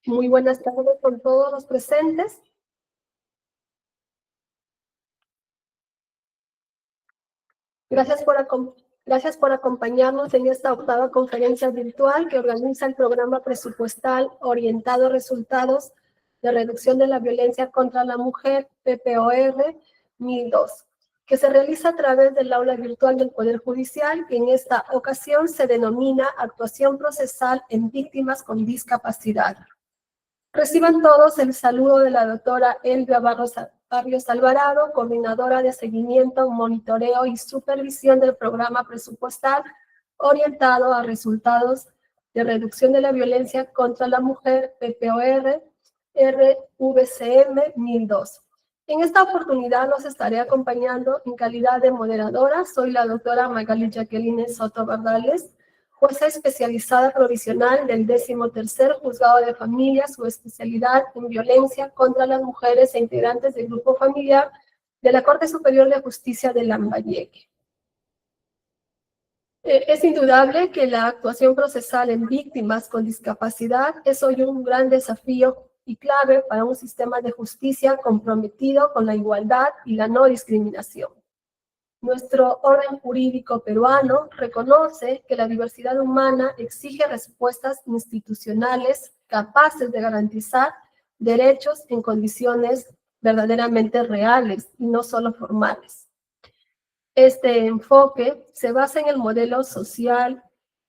Muy buenas tardes con todos los presentes. Gracias por acompañarnos en esta octava conferencia virtual que organiza el programa presupuestal orientado a resultados de reducción de la violencia contra la mujer, PPOR 1002, que se realiza a través del aula virtual del Poder Judicial y en esta ocasión se denomina Actuación Procesal en Víctimas con Discapacidad. Reciban todos el saludo de la doctora Elvia Barrios Alvarado, coordinadora de seguimiento, monitoreo y supervisión del programa presupuestal orientado a resultados de reducción de la violencia contra la mujer, PPOR, RVCM 1002. En esta oportunidad los estaré acompañando en calidad de moderadora. Soy la doctora Magali Jacqueline Soto Bardales, jueza especializada provisional del 13º Juzgado de Familia, su especialidad en violencia contra las mujeres e integrantes del grupo familiar de la Corte Superior de Justicia de Lambayeque. Es indudable que la actuación procesal en víctimas con discapacidad es hoy un gran desafío y clave para un sistema de justicia comprometido con la igualdad y la no discriminación. Nuestro orden jurídico peruano reconoce que la diversidad humana exige respuestas institucionales capaces de garantizar derechos en condiciones verdaderamente reales y no solo formales. Este enfoque se basa en el modelo social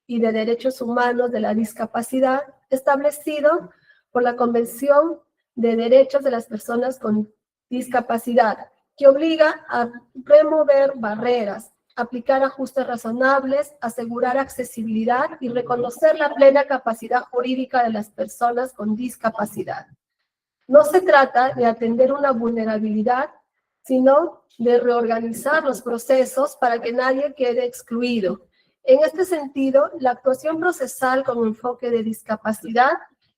y de derechos humanos de la discapacidad establecido por la Convención de Derechos de las Personas con Discapacidad, que obliga a remover barreras, aplicar ajustes razonables, asegurar accesibilidad y reconocer la plena capacidad jurídica de las personas con discapacidad. No se trata de atender una vulnerabilidad, sino de reorganizar los procesos para que nadie quede excluido. En este sentido, la actuación procesal con enfoque de discapacidad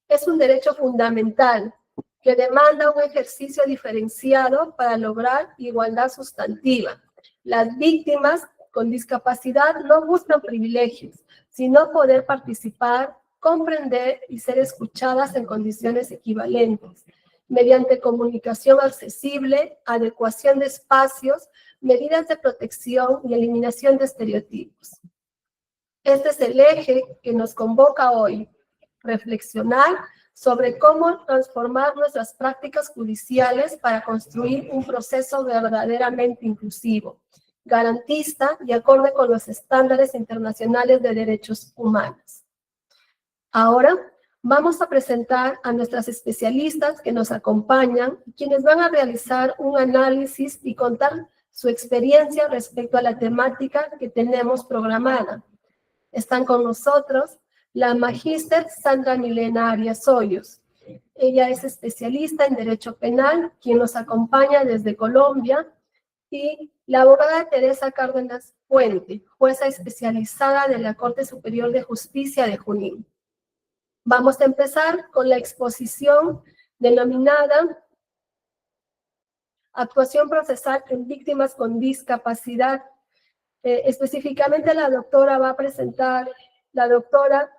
es un derecho fundamental que demanda un ejercicio diferenciado para lograr igualdad sustantiva. Las víctimas con discapacidad no buscan privilegios, sino poder participar, comprender y ser escuchadas en condiciones equivalentes, mediante comunicación accesible, adecuación de espacios, medidas de protección y eliminación de estereotipos. Este es el eje que nos convoca hoy, reflexionar sobre cómo transformar nuestras prácticas judiciales para construir un proceso verdaderamente inclusivo, garantista y acorde con los estándares internacionales de derechos humanos. Ahora vamos a presentar a nuestras especialistas que nos acompañan, quienes van a realizar un análisis y contar su experiencia respecto a la temática que tenemos programada. Están con nosotros la magíster Sandra Milena Arias Hoyos. Ella es especialista en Derecho Penal, quien nos acompaña desde Colombia, y la abogada Teresa Cárdenas Puente, jueza especializada de la Corte Superior de Justicia de Junín. Vamos a empezar con la exposición denominada Actuación procesal en víctimas con discapacidad. Específicamente la doctora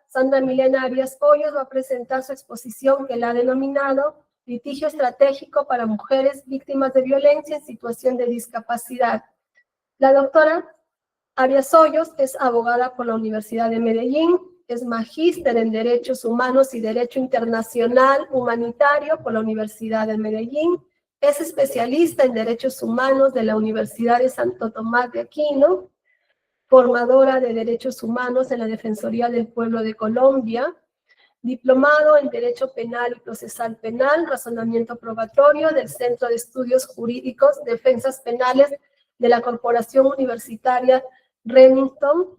Sandra Milena Arias Hoyos va a presentar su exposición que la ha denominado Litigio Estratégico para Mujeres Víctimas de Violencia en Situación de Discapacidad. La doctora Arias Hoyos es abogada por la Universidad de Medellín, es magíster en Derechos Humanos y Derecho Internacional Humanitario por la Universidad de Medellín, es especialista en Derechos Humanos de la Universidad de Santo Tomás de Aquino, formadora de Derechos Humanos en la Defensoría del Pueblo de Colombia, diplomado en Derecho Penal y Procesal Penal, Razonamiento Probatorio del Centro de Estudios Jurídicos, Defensas Penales de la Corporación Universitaria Remington.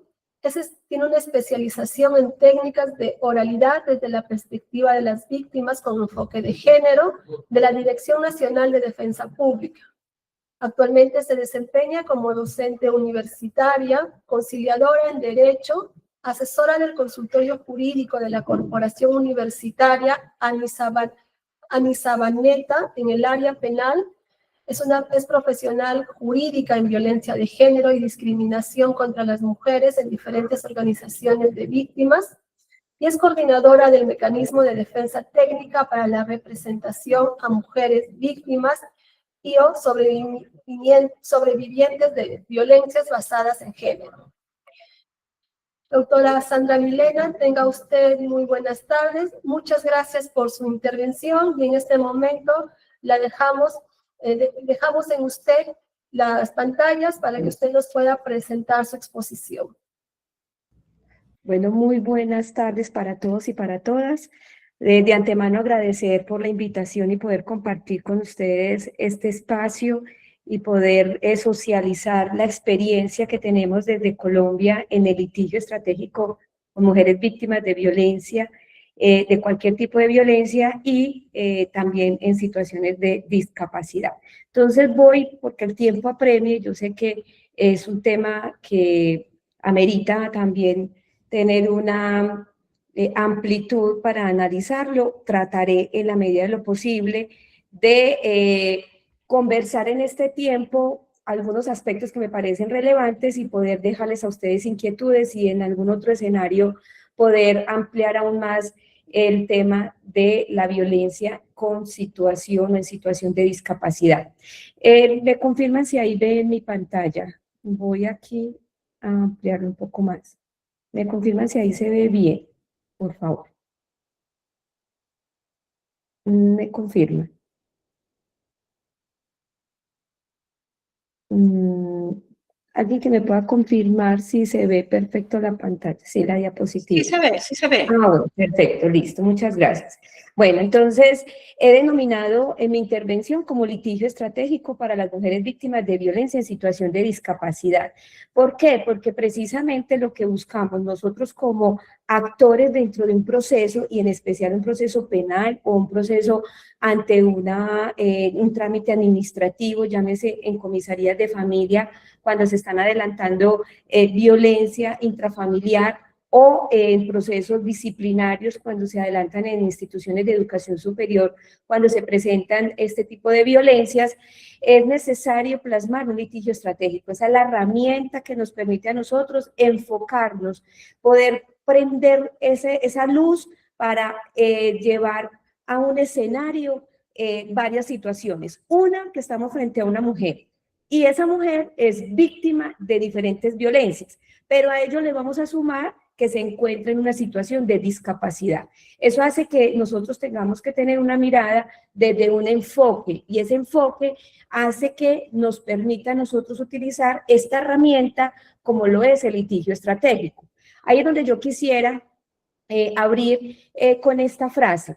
Tiene una especialización en técnicas de oralidad desde la perspectiva de las víctimas con enfoque de género de la Dirección Nacional de Defensa Pública. Actualmente se desempeña como docente universitaria, conciliadora en Derecho, asesora del consultorio jurídico de la Corporación Universitaria Anisabaneta en el área penal. Es profesional jurídica en violencia de género y discriminación contra las mujeres en diferentes organizaciones de víctimas. y es coordinadora del Mecanismo de Defensa Técnica para la Representación a Mujeres Víctimas y o sobrevivientes de violencias basadas en género. Doctora Sandra Milena, tenga usted muy buenas tardes. Muchas gracias por su intervención y en este momento la dejamos en usted las pantallas para que usted nos pueda presentar su exposición. Bueno, muy buenas tardes para todos y para todas. De antemano agradecer por la invitación y poder compartir con ustedes este espacio y poder socializar la experiencia que tenemos desde Colombia en el litigio estratégico con mujeres víctimas de violencia, de cualquier tipo de violencia y también en situaciones de discapacidad. Entonces voy, porque el tiempo apremia, yo sé que es un tema que amerita también tener una amplitud para analizarlo. Trataré en la medida de lo posible de conversar en este tiempo algunos aspectos que me parecen relevantes y poder dejarles a ustedes inquietudes y en algún otro escenario poder ampliar aún más el tema de la violencia con situación o en situación de discapacidad. Me confirman si ahí ven mi pantalla. Voy aquí a ampliarlo un poco más. Me confirman si ahí se ve bien, por favor. Me confirman. Alguien que me pueda confirmar si se ve perfecto la pantalla, sí, la diapositiva. Sí se ve. Ah, bueno, perfecto, listo, muchas gracias. Bueno, entonces he denominado en mi intervención como litigio estratégico para las mujeres víctimas de violencia en situación de discapacidad. ¿Por qué? Porque precisamente lo que buscamos nosotros como actores dentro de un proceso, y en especial un proceso penal o un proceso ante un trámite administrativo, llámese en comisarías de familia, cuando se están adelantando violencia intrafamiliar, o en procesos disciplinarios cuando se adelantan en instituciones de educación superior, cuando se presentan este tipo de violencias, es necesario plasmar un litigio estratégico. Esa es la herramienta que nos permite a nosotros enfocarnos, poder prender esa luz para llevar a un escenario varias situaciones. Una, que estamos frente a una mujer, y esa mujer es víctima de diferentes violencias, pero a ello le vamos a sumar que se encuentra en una situación de discapacidad. Eso hace que nosotros tengamos que tener una mirada desde un enfoque, y ese enfoque hace que nos permita a nosotros utilizar esta herramienta como lo es el litigio estratégico. Ahí es donde yo quisiera abrir con esta frase.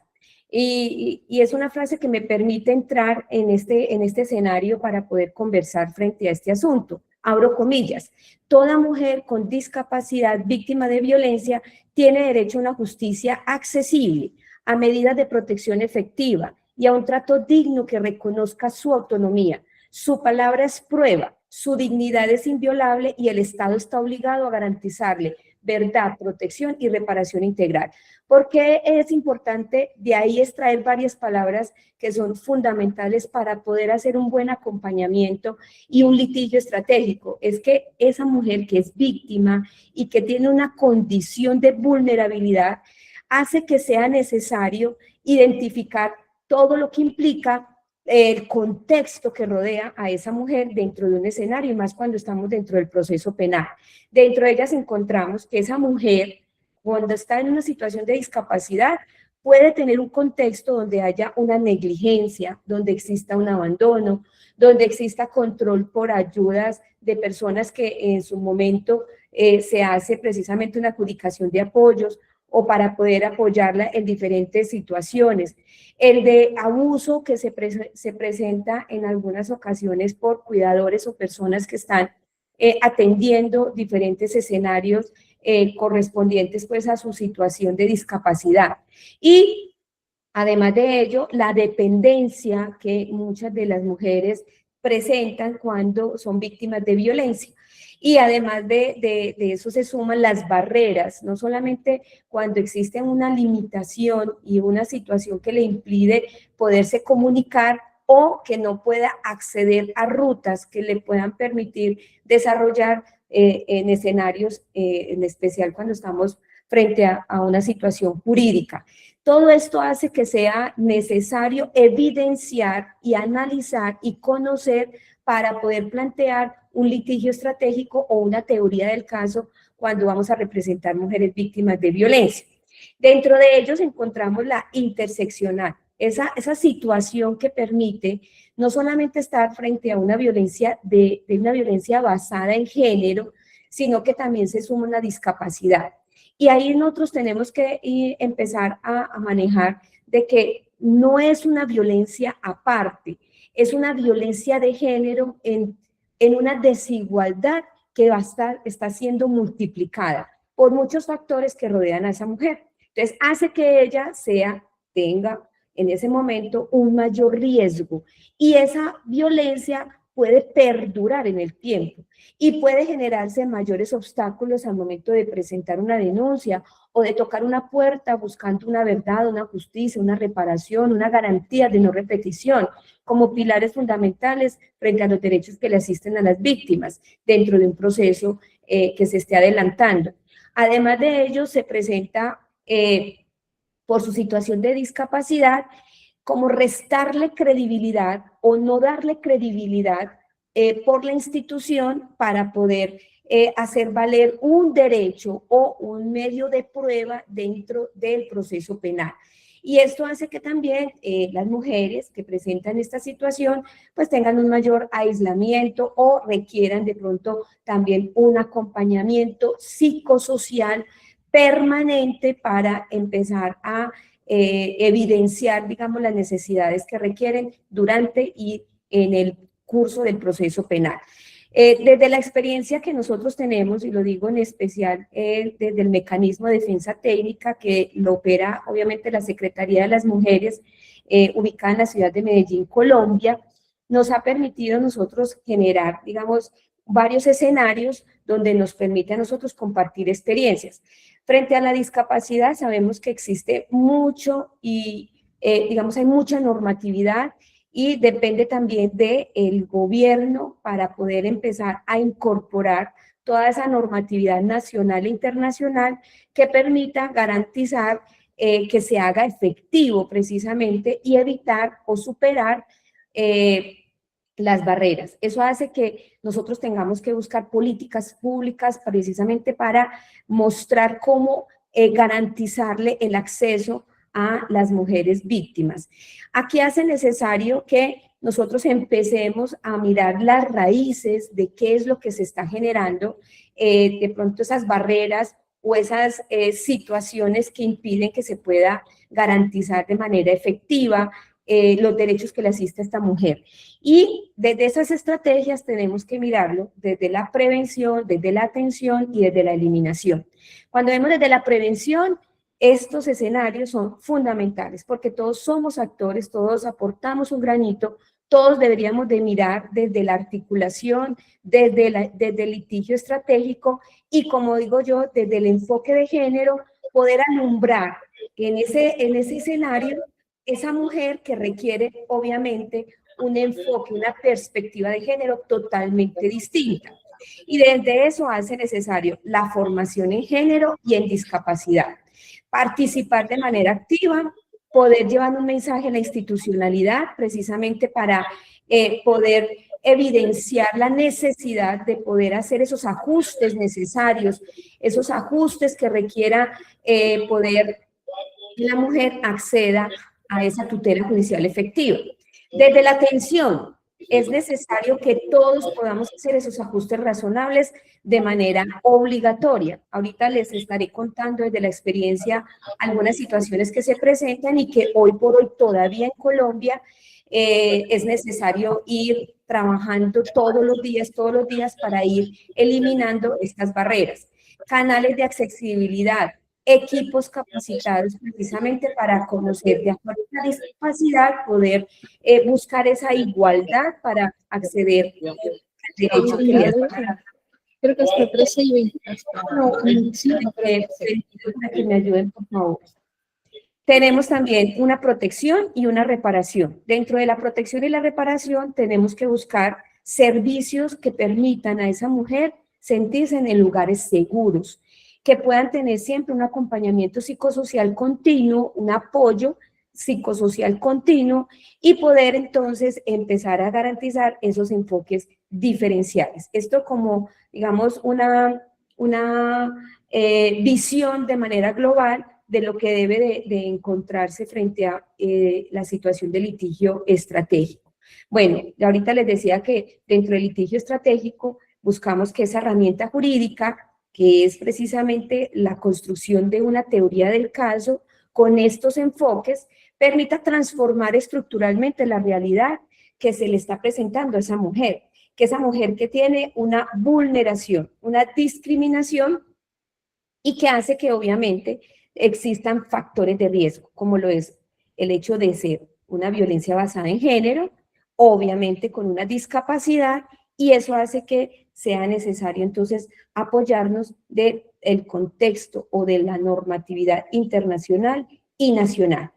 Y es una frase que me permite entrar en este escenario para poder conversar frente a este asunto. Abro comillas: toda mujer con discapacidad víctima de violencia tiene derecho a una justicia accesible, a medidas de protección efectiva y a un trato digno que reconozca su autonomía. Su palabra es prueba, su dignidad es inviolable y el Estado está obligado a garantizarle verdad, protección y reparación integral. ¿Por qué es importante de ahí extraer varias palabras que son fundamentales para poder hacer un buen acompañamiento y un litigio estratégico? Es que esa mujer que es víctima y que tiene una condición de vulnerabilidad hace que sea necesario identificar todo lo que implica el contexto que rodea a esa mujer dentro de un escenario, y más cuando estamos dentro del proceso penal. Dentro de ellas encontramos que esa mujer, cuando está en una situación de discapacidad, puede tener un contexto donde haya una negligencia, donde exista un abandono, donde exista control por ayudas de personas que en su momento se hace precisamente una adjudicación de apoyos, o para poder apoyarla en diferentes situaciones. El de abuso que se presenta en algunas ocasiones por cuidadores o personas que están atendiendo diferentes escenarios correspondientes pues a su situación de discapacidad. Y además de ello, la dependencia que muchas de las mujeres presentan cuando son víctimas de violencia. Y además de eso se suman las barreras, no solamente cuando existe una limitación y una situación que le impide poderse comunicar o que no pueda acceder a rutas que le puedan permitir desarrollar en escenarios, en especial cuando estamos frente a una situación jurídica. Todo esto hace que sea necesario evidenciar y analizar y conocer para poder plantear un litigio estratégico o una teoría del caso cuando vamos a representar mujeres víctimas de violencia. Dentro de ellos encontramos la interseccional, esa situación que permite no solamente estar frente a una violencia, de una violencia basada en género, sino que también se suma una discapacidad. Y ahí nosotros tenemos que empezar a manejar de que no es una violencia aparte, es una violencia de género en una desigualdad que está siendo multiplicada por muchos factores que rodean a esa mujer. Entonces, hace que ella tenga en ese momento un mayor riesgo y esa violencia puede perdurar en el tiempo y puede generarse mayores obstáculos al momento de presentar una denuncia o de tocar una puerta buscando una verdad, una justicia, una reparación, una garantía de no repetición, como pilares fundamentales frente a los derechos que le asisten a las víctimas dentro de un proceso que se esté adelantando. Además de ello, se presenta por su situación de discapacidad como restarle credibilidad o no darle credibilidad por la institución para poder hacer valer un derecho o un medio de prueba dentro del proceso penal. Y esto hace que también las mujeres que presentan esta situación pues tengan un mayor aislamiento o requieran de pronto también un acompañamiento psicosocial permanente para empezar a evidenciar, digamos, las necesidades que requieren durante y en el curso del proceso penal. Desde la experiencia que nosotros tenemos, y lo digo en especial desde el mecanismo de defensa técnica que lo opera obviamente la Secretaría de las Mujeres, ubicada en la ciudad de Medellín, Colombia, nos ha permitido a nosotros generar, digamos, varios escenarios donde nos permite a nosotros compartir experiencias. Frente a la discapacidad sabemos que existe mucho y, digamos, hay mucha normatividad y depende también del gobierno para poder empezar a incorporar toda esa normatividad nacional e internacional que permita garantizar que se haga efectivo precisamente y evitar o superar las barreras. Eso hace que nosotros tengamos que buscar políticas públicas precisamente para mostrar cómo garantizarle el acceso a las mujeres víctimas. Aquí hace necesario que nosotros empecemos a mirar las raíces de qué es lo que se está generando, de pronto esas barreras o esas situaciones que impiden que se pueda garantizar de manera efectiva los derechos que le asiste a esta mujer. Y desde esas estrategias tenemos que mirarlo desde la prevención, desde la atención y desde la eliminación. Cuando vemos desde la prevención, estos escenarios son fundamentales porque todos somos actores, todos aportamos un granito, todos deberíamos de mirar desde la articulación, desde el litigio estratégico y, como digo yo, desde el enfoque de género, poder alumbrar en ese escenario esa mujer que requiere, obviamente, un enfoque, una perspectiva de género totalmente distinta. Y desde eso hace necesario la formación en género y en discapacidad. Participar de manera activa, poder llevar un mensaje a la institucionalidad precisamente para poder evidenciar la necesidad de poder hacer esos ajustes necesarios, esos ajustes que requiera poder la mujer acceda a esa tutela judicial efectiva. Desde la atención, es necesario que todos podamos hacer esos ajustes razonables de manera obligatoria. Ahorita les estaré contando desde la experiencia algunas situaciones que se presentan y que hoy por hoy todavía en Colombia es necesario ir trabajando todos los días para ir eliminando estas barreras. Canales de accesibilidad, equipos capacitados precisamente para conocer de acuerdo a la discapacidad, poder buscar esa igualdad para acceder al derecho que le asiste. Creo que hasta 13 y 20. Para que me ayuden, por favor. Tenemos también una protección y una reparación. Dentro de la protección y la reparación tenemos que buscar servicios que permitan a esa mujer sentirse en lugares seguros. que puedan tener siempre un acompañamiento psicosocial continuo, un apoyo psicosocial continuo y poder entonces empezar a garantizar esos enfoques diferenciales. Esto como, digamos, una visión de manera global de lo que debe de encontrarse frente a la situación de litigio estratégico. Bueno, ahorita les decía que dentro del litigio estratégico buscamos que esa herramienta jurídica, que es precisamente la construcción de una teoría del caso, con estos enfoques, permita transformar estructuralmente la realidad que se le está presentando a esa mujer, que tiene una vulneración, una discriminación y que hace que obviamente existan factores de riesgo, como lo es el hecho de ser una violencia basada en género, obviamente con una discapacidad, y eso hace que sea necesario entonces apoyarnos del contexto o de la normatividad internacional y nacional.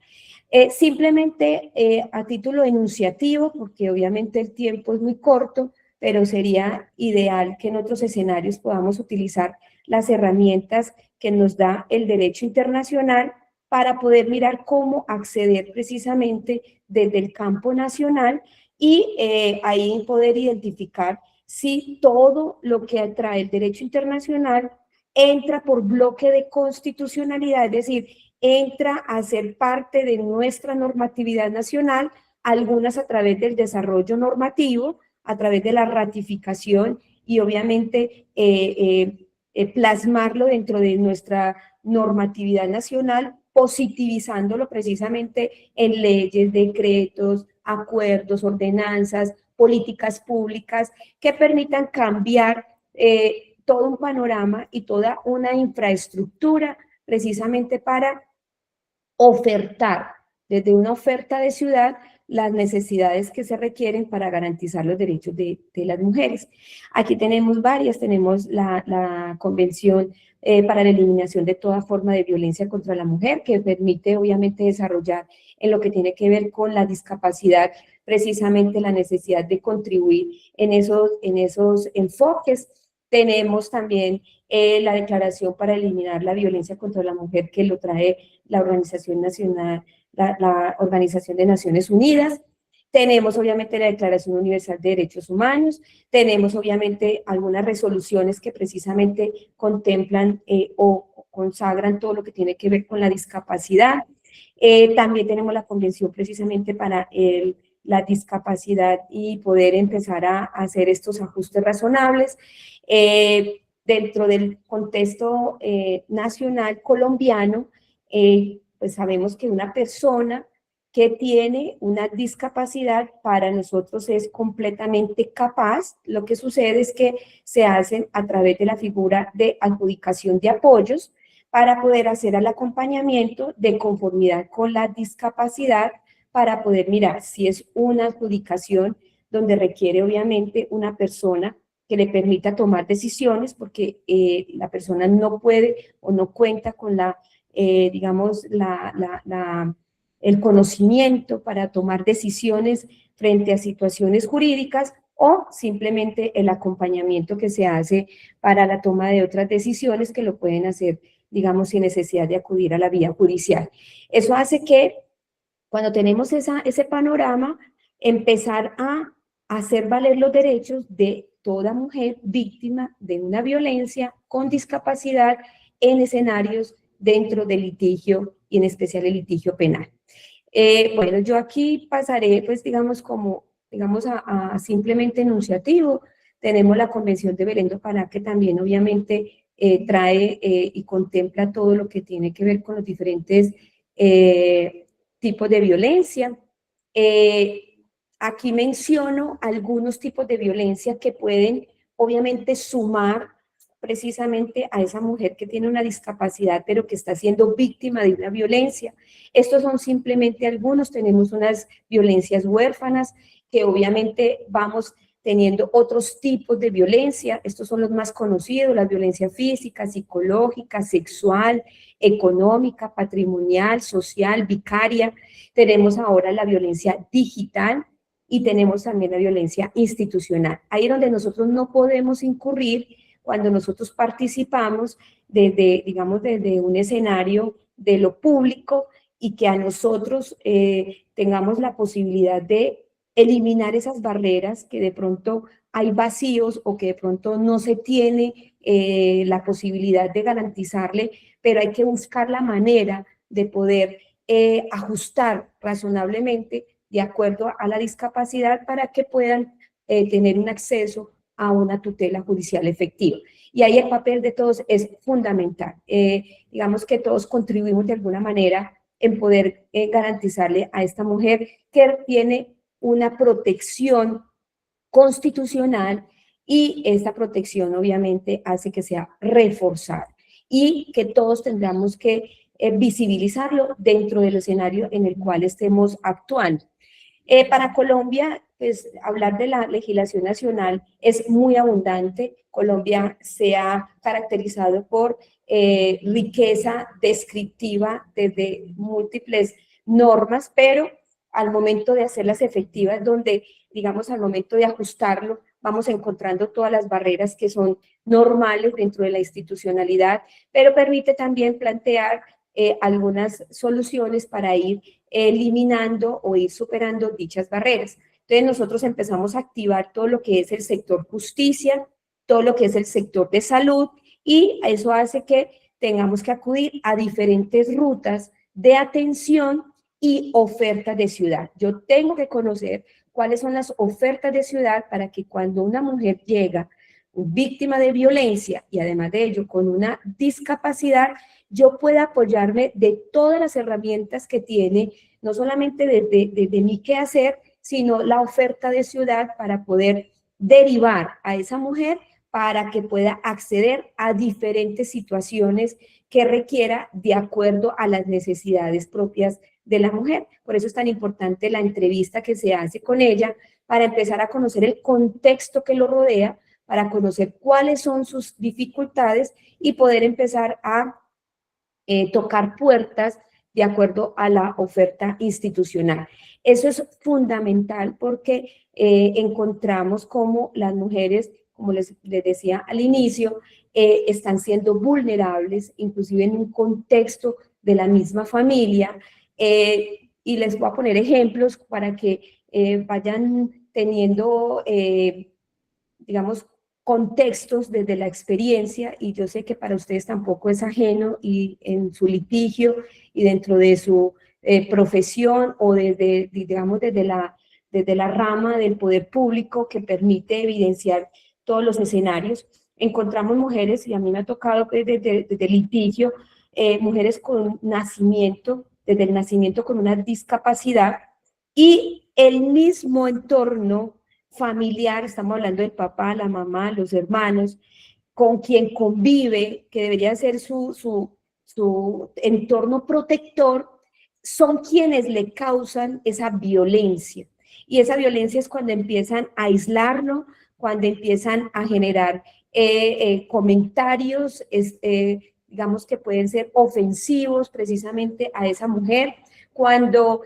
Simplemente a título enunciativo, porque obviamente el tiempo es muy corto, pero sería ideal que en otros escenarios podamos utilizar las herramientas que nos da el derecho internacional para poder mirar cómo acceder precisamente desde el campo nacional y ahí poder identificar si todo lo que trae el derecho internacional entra por bloque de constitucionalidad, es decir, entra a ser parte de nuestra normatividad nacional, algunas a través del desarrollo normativo, a través de la ratificación y obviamente plasmarlo dentro de nuestra normatividad nacional, positivizándolo precisamente en leyes, decretos, acuerdos, ordenanzas, políticas públicas que permitan cambiar todo un panorama y toda una infraestructura precisamente para ofertar desde una oferta de ciudad las necesidades que se requieren para garantizar los derechos de las mujeres. Aquí tenemos varias, tenemos la Convención para la Eliminación de toda forma de violencia contra la mujer, que permite obviamente desarrollar en lo que tiene que ver con la discapacidad, precisamente la necesidad de contribuir en esos enfoques. Tenemos también la Declaración para eliminar la violencia contra la mujer, que lo trae la Organización Nacional, la Organización de Naciones Unidas. Tenemos obviamente la Declaración Universal de Derechos Humanos, tenemos obviamente algunas resoluciones que precisamente contemplan o consagran todo lo que tiene que ver con la discapacidad. También tenemos la Convención precisamente para la discapacidad y poder empezar a hacer estos ajustes razonables. Dentro del contexto nacional colombiano, pues sabemos que una persona que tiene una discapacidad para nosotros es completamente capaz. Lo que sucede es que se hacen a través de la figura de adjudicación de apoyos para poder hacer el acompañamiento de conformidad con la discapacidad, para poder mirar si es una adjudicación donde requiere obviamente una persona que le permita tomar decisiones, porque la persona no puede o no cuenta con digamos, el conocimiento para tomar decisiones frente a situaciones jurídicas, o simplemente el acompañamiento que se hace para la toma de otras decisiones que lo pueden hacer, digamos, sin necesidad de acudir a la vía judicial. Eso hace que cuando tenemos ese panorama, empezar a hacer valer los derechos de toda mujer víctima de una violencia con discapacidad en escenarios dentro del litigio y en especial el litigio penal. Bueno, yo aquí pasaré, pues, digamos, a simplemente enunciativo. Tenemos la Convención de Belén do Pará, que también obviamente trae y contempla todo lo que tiene que ver con los diferentes tipos de violencia. Aquí menciono algunos tipos de violencia que pueden obviamente sumar precisamente a esa mujer que tiene una discapacidad pero que está siendo víctima de una violencia. Estos son simplemente algunos. Tenemos unas violencias huérfanas que obviamente vamos teniendo otros tipos de violencia. Estos son los más conocidos: la violencia física, psicológica, sexual, económica, patrimonial, social, vicaria. Tenemos ahora la violencia digital y tenemos también la violencia institucional. Ahí es donde nosotros no podemos incurrir cuando nosotros participamos desde, digamos, desde un escenario de lo público y que a nosotros tengamos la posibilidad de eliminar esas barreras que de pronto hay vacíos o que de pronto no se tiene la posibilidad de garantizarle, pero hay que buscar la manera de poder ajustar razonablemente de acuerdo a la discapacidad para que puedan tener un acceso a una tutela judicial efectiva. Y ahí el papel de todos es fundamental. Digamos que todos contribuimos de alguna manera en poder garantizarle a esta mujer que tiene una protección constitucional y esta protección obviamente hace que sea reforzada y que todos tendremos que visibilizarlo dentro del escenario en el cual estemos actuando. Para Colombia, pues hablar de la legislación nacional es muy abundante. Colombia se ha caracterizado por riqueza descriptiva desde múltiples normas, pero al momento de hacerlas efectivas, donde, digamos, al momento de ajustarlo, vamos encontrando todas las barreras que son normales dentro de la institucionalidad, pero permite también plantear algunas soluciones para ir eliminando o ir superando dichas barreras. Entonces nosotros empezamos a activar todo lo que es el sector justicia, todo lo que es el sector de salud, y eso hace que tengamos que acudir a diferentes rutas de atención y ofertas de ciudad. Yo tengo que conocer cuáles son las ofertas de ciudad para que cuando una mujer llega víctima de violencia y además de ello con una discapacidad, yo pueda apoyarme de todas las herramientas que tiene, no solamente de mi quehacer, sino la oferta de ciudad para poder derivar a esa mujer para que pueda acceder a diferentes situaciones que requiera de acuerdo a las necesidades propias de la mujer. Por eso es tan importante la entrevista que se hace con ella, para empezar a conocer el contexto que lo rodea, para conocer cuáles son sus dificultades y poder empezar a tocar puertas de acuerdo a la oferta institucional. Eso es fundamental porque encontramos como las mujeres, como les decía al inicio, están siendo vulnerables, inclusive en un contexto de la misma familia, y les voy a poner ejemplos para que vayan teniendo, digamos, contextos desde la experiencia, y yo sé que para ustedes tampoco es ajeno, y en su litigio y dentro de su profesión o desde, digamos, desde la rama del poder público que permite evidenciar todos los escenarios, encontramos mujeres, y a mí me ha tocado desde el litigio, mujeres con nacimiento, desde el nacimiento con una discapacidad, y el mismo entorno familiar, estamos hablando del papá, la mamá, los hermanos, con quien convive, que debería ser su entorno protector, son quienes le causan esa violencia. Y esa violencia es cuando empiezan a aislarlo, cuando empiezan a generar comentarios, digamos que pueden ser ofensivos precisamente a esa mujer, cuando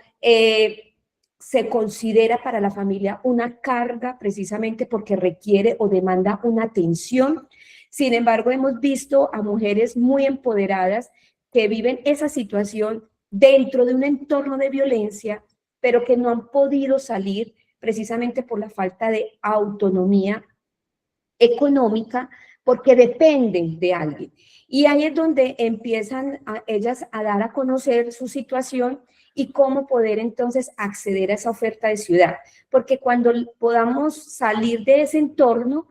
se considera para la familia una carga precisamente porque requiere o demanda una atención. Sin embargo, hemos visto a mujeres muy empoderadas que viven esa situación dentro de un entorno de violencia, pero que no han podido salir precisamente por la falta de autonomía económica, porque dependen de alguien. Y ahí es donde empiezan ellas a dar a conocer su situación y cómo poder entonces acceder a esa oferta de ciudad. Porque cuando podamos salir de ese entorno,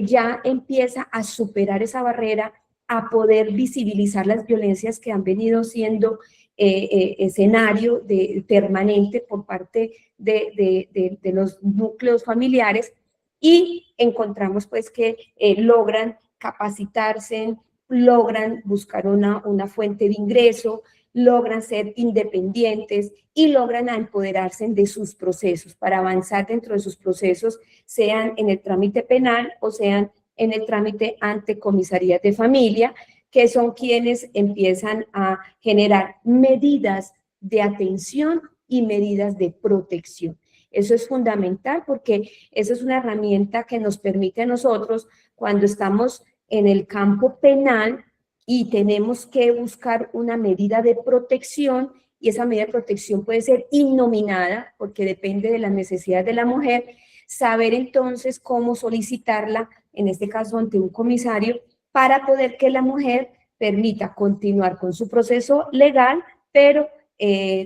ya empieza a superar esa barrera, a poder visibilizar las violencias que han venido siendo escenario permanente por parte de los núcleos familiares, y encontramos pues que logran capacitarse, logran buscar una fuente de ingreso, logran ser independientes y logran empoderarse de sus procesos para avanzar dentro de sus procesos, sean en el trámite penal o sean en el trámite ante comisarías de familia, que son quienes empiezan a generar medidas de atención y medidas de protección. Eso es fundamental porque eso es una herramienta que nos permite a nosotros, cuando estamos en el campo penal y tenemos que buscar una medida de protección, y esa medida de protección puede ser innominada, porque depende de las necesidades de la mujer, saber entonces cómo solicitarla, en este caso ante un comisario, para poder que la mujer permita continuar con su proceso legal, pero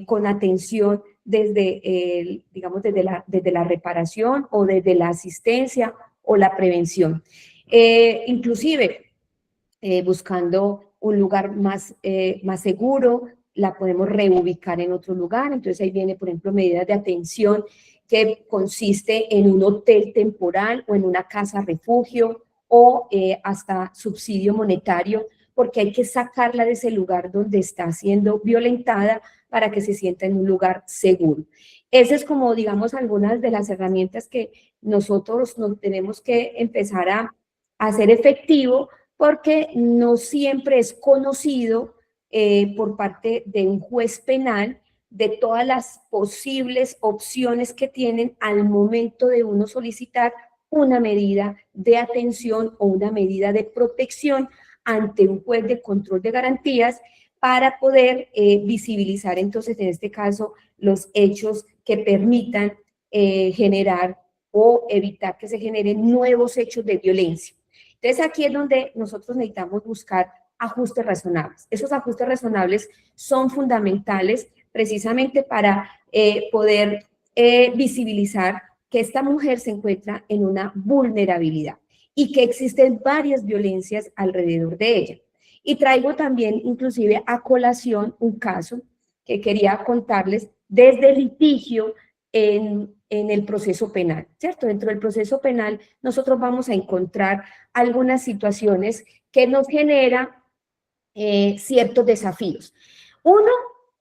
con atención desde, digamos, desde la reparación o desde la asistencia o la prevención. Inclusive, buscando un lugar más seguro, la podemos reubicar en otro lugar. Entonces ahí viene, por ejemplo, medidas de atención que consiste en un hotel temporal o en una casa refugio o hasta subsidio monetario, porque hay que sacarla de ese lugar donde está siendo violentada para que se sienta en un lugar seguro. Esas es como, digamos, algunas de las herramientas que nosotros nos tenemos que empezar a hacer efectivo, porque no siempre es conocido por parte de un juez penal de todas las posibles opciones que tienen al momento de uno solicitar una medida de atención o una medida de protección ante un juez de control de garantías para poder visibilizar entonces en este caso los hechos que permitan generar o evitar que se generen nuevos hechos de violencia. Entonces aquí es donde nosotros necesitamos buscar ajustes razonables. Esos ajustes razonables son fundamentales precisamente para poder visibilizar que esta mujer se encuentra en una vulnerabilidad y que existen varias violencias alrededor de ella. Y traigo también inclusive a colación un caso que quería contarles desde el litigio en el proceso penal, ¿cierto? Dentro del proceso penal nosotros vamos a encontrar algunas situaciones que nos generan ciertos desafíos. Uno,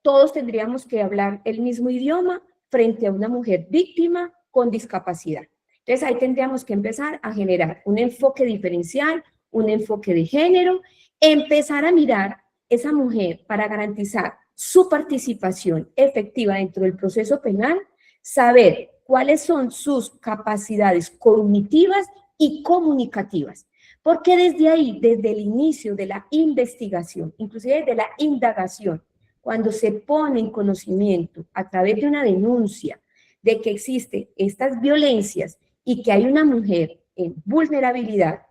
todos tendríamos que hablar el mismo idioma frente a una mujer víctima con discapacidad. Entonces ahí tendríamos que empezar a generar un enfoque diferencial, un enfoque de género, empezar a mirar esa mujer para garantizar su participación efectiva dentro del proceso penal, saber cuáles son sus capacidades cognitivas y comunicativas. Porque desde ahí, desde el inicio de la investigación, inclusive desde la indagación, cuando se pone en conocimiento a través de una denuncia de que existen estas violencias y que hay una mujer en vulnerabilidad,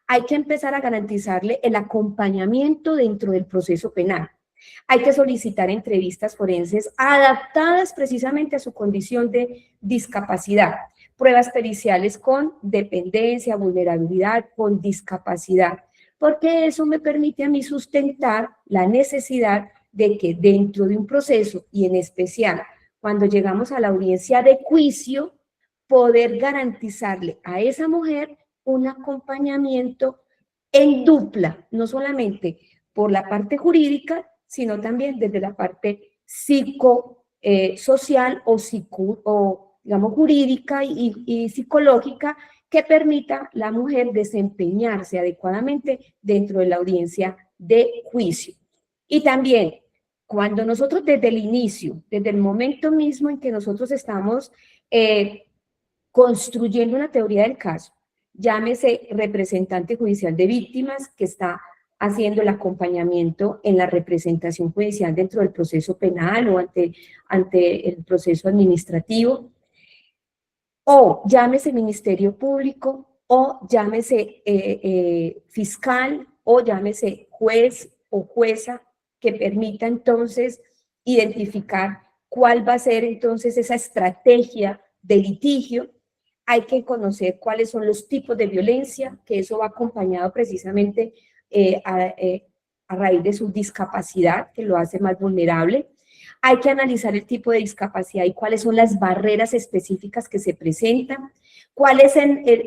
hay que empezar a garantizarle el acompañamiento dentro del proceso penal. Hay que solicitar entrevistas forenses adaptadas precisamente a su condición de discapacidad, pruebas periciales con dependencia, vulnerabilidad, con discapacidad, porque eso me permite a mí sustentar la necesidad de que dentro de un proceso, y en especial cuando llegamos a la audiencia de juicio, poder garantizarle a esa mujer un acompañamiento en dupla, no solamente por la parte jurídica, sino también desde la parte psicosocial o digamos, jurídica y psicológica, que permita a la mujer desempeñarse adecuadamente dentro de la audiencia de juicio. Y también, cuando nosotros desde el inicio, desde el momento mismo en que nosotros estamos construyendo una teoría del caso, llámese representante judicial de víctimas que está haciendo el acompañamiento en la representación judicial dentro del proceso penal o ante el proceso administrativo, o llámese Ministerio Público, o llámese fiscal, o llámese juez o jueza, que permita entonces identificar cuál va a ser entonces esa estrategia de litigio. Hay que conocer cuáles son los tipos de violencia, que eso va acompañado precisamente a raíz de su discapacidad, que lo hace más vulnerable. Hay que analizar el tipo de discapacidad y cuáles son las barreras específicas que se presentan, cuál es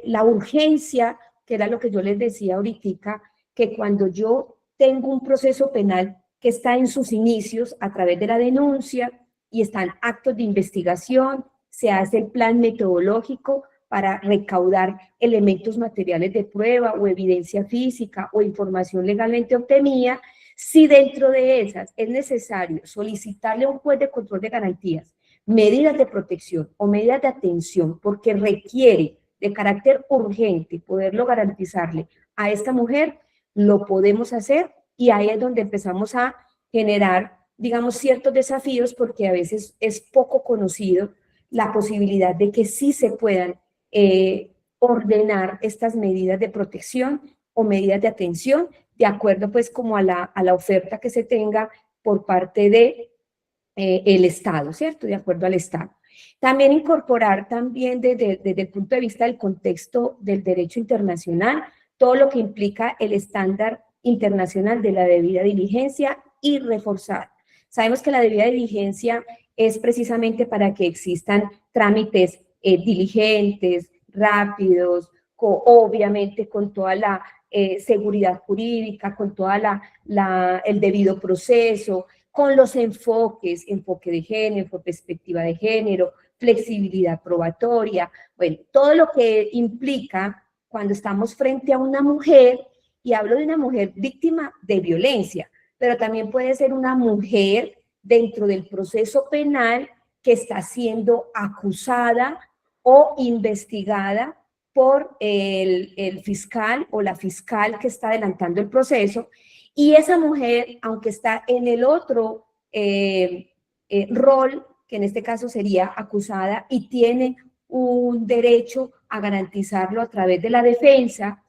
la urgencia, que era lo que yo les decía ahorita, que cuando yo tengo un proceso penal que está en sus inicios a través de la denuncia y están actos de investigación, se hace el plan metodológico para recaudar elementos materiales de prueba o evidencia física o información legalmente obtenida. Si dentro de esas es necesario solicitarle a un juez de control de garantías medidas de protección o medidas de atención porque requiere de carácter urgente poderlo garantizarle a esta mujer, lo podemos hacer, y ahí es donde empezamos a generar, digamos, ciertos desafíos, porque a veces es poco conocido la posibilidad de que sí se puedan ordenar estas medidas de protección o medidas de atención, de acuerdo pues como a la oferta que se tenga por parte de el Estado, ¿cierto? De acuerdo al Estado. También incorporar también desde el punto de vista del contexto del derecho internacional, todo lo que implica el estándar internacional de la debida diligencia y reforzar. Sabemos que la debida diligencia es precisamente para que existan trámites diligentes, rápidos, obviamente con toda la seguridad jurídica, con toda el debido proceso, con los enfoques, enfoque de género, perspectiva de género, flexibilidad probatoria, bueno, todo lo que implica cuando estamos frente a una mujer, y hablo de una mujer víctima de violencia, pero también puede ser una mujer dentro del proceso penal que está siendo acusada o investigada por el fiscal o la fiscal que está adelantando el proceso, y esa mujer, aunque está en el otro rol, que en este caso sería acusada, y tiene un derecho a garantizarlo a través de la defensa,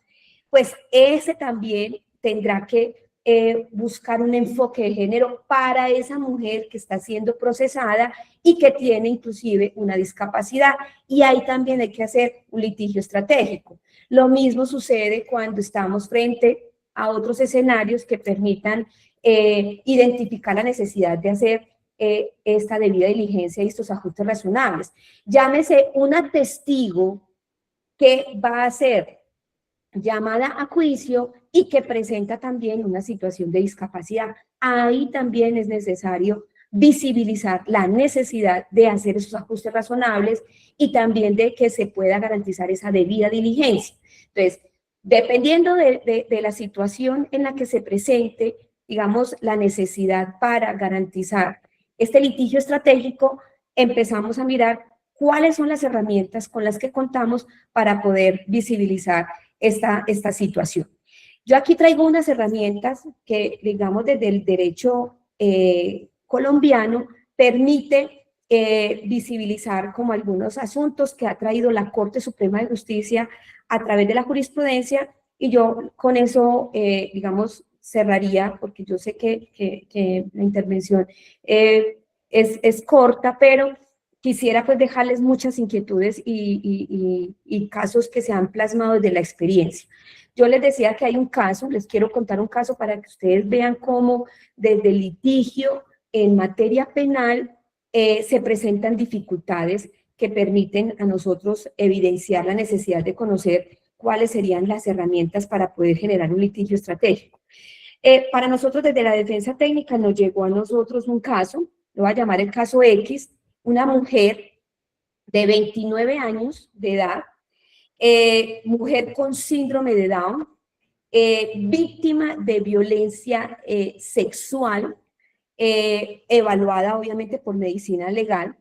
pues ese también tendrá que buscar un enfoque de género para esa mujer que está siendo procesada y que tiene inclusive una discapacidad. Y ahí también hay que hacer un litigio estratégico. Lo mismo sucede cuando estamos frente a otros escenarios que permitan identificar la necesidad de hacer esta debida diligencia y estos ajustes razonables. Llámese una testigo que va a ser llamada a juicio y que presenta también una situación de discapacidad. Ahí también es necesario visibilizar la necesidad de hacer esos ajustes razonables y también de que se pueda garantizar esa debida diligencia. Entonces, dependiendo de la situación en la que se presente, digamos, la necesidad para garantizar este litigio estratégico, empezamos a mirar cuáles son las herramientas con las que contamos para poder visibilizar esta situación. Yo aquí traigo unas herramientas que, digamos, desde el derecho colombiano permite visibilizar como algunos asuntos que ha traído la Corte Suprema de Justicia a través de la jurisprudencia, y yo con eso, digamos, cerraría, porque yo sé que la intervención es corta, pero quisiera pues dejarles muchas inquietudes y casos que se han plasmado desde la experiencia. Yo les decía que hay un caso, les quiero contar un caso para que ustedes vean cómo desde el litigio en materia penal se presentan dificultades que permiten a nosotros evidenciar la necesidad de conocer cuáles serían las herramientas para poder generar un litigio estratégico. Para nosotros desde la defensa técnica nos llegó a nosotros un caso, lo voy a llamar el caso X, una mujer de 29 años de edad, mujer con síndrome de Down, víctima de violencia sexual, evaluada obviamente por medicina legal,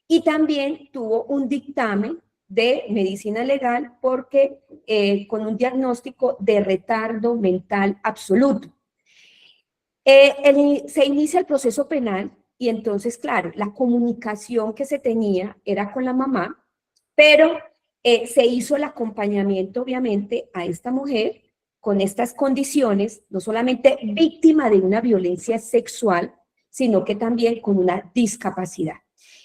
y también tuvo un dictamen de medicina legal porque con un diagnóstico de retardo mental absoluto. Se inicia el proceso penal y entonces, claro, la comunicación que se tenía era con la mamá, pero se hizo el acompañamiento, obviamente, a esta mujer con estas condiciones, no solamente víctima de una violencia sexual, sino que también con una discapacidad.